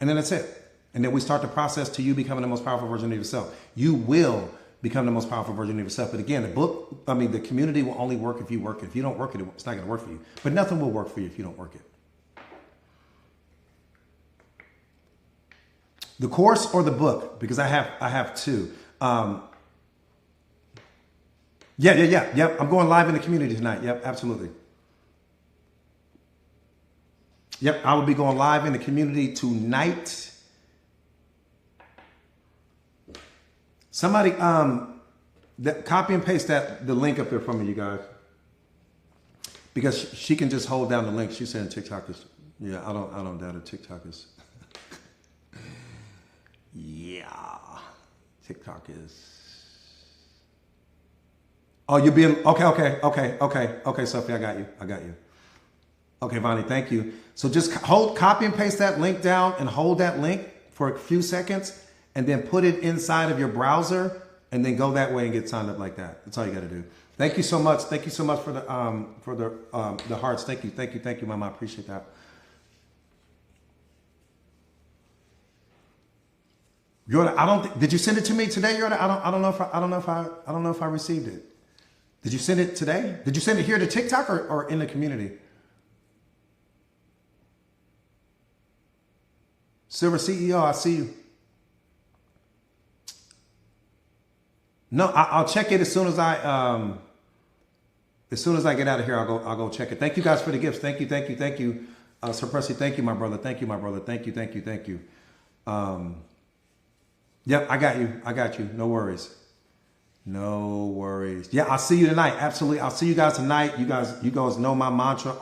And then that's it. And then we start the process to you becoming the most powerful version of yourself. You will become the most powerful version of yourself. But again, the community will only work if you work it. If you don't work it, it's not going to work for you. But nothing will work for you if you don't work it. The course or the book, because I have two. Yep. I'm going live in the community tonight. Yep, absolutely. Yep, I will be going live in the community tonight. Somebody, copy and paste the link up there for me, you guys. Because she can just hold down the link. She's saying TikTok is, yeah, I don't doubt it. TikTok is, yeah, TikTok is. Oh, you're being, okay, Sophie, I got you. Okay, Vonnie, thank you. So just copy and paste that link down and hold that link for a few seconds and then put it inside of your browser and then go that way and get signed up like that. That's all you got to do. Thank you so much. Thank you so much for the hearts. Thank you, Mama. I appreciate that. Yorda, did you send it to me today, Yorda? I don't know if I received it. Did you send it today? Did you send it here to TikTok or in the community? Silver CEO, I see you. No, I'll check it as soon as I get out of here. I'll go check it. Thank you guys for the gifts. Thank you. Sir Percy, thank you, my brother. Thank you. Yep, I got you. No worries. Yeah, I'll see you tonight. Absolutely. I'll see you guys tonight. You guys know my mantra.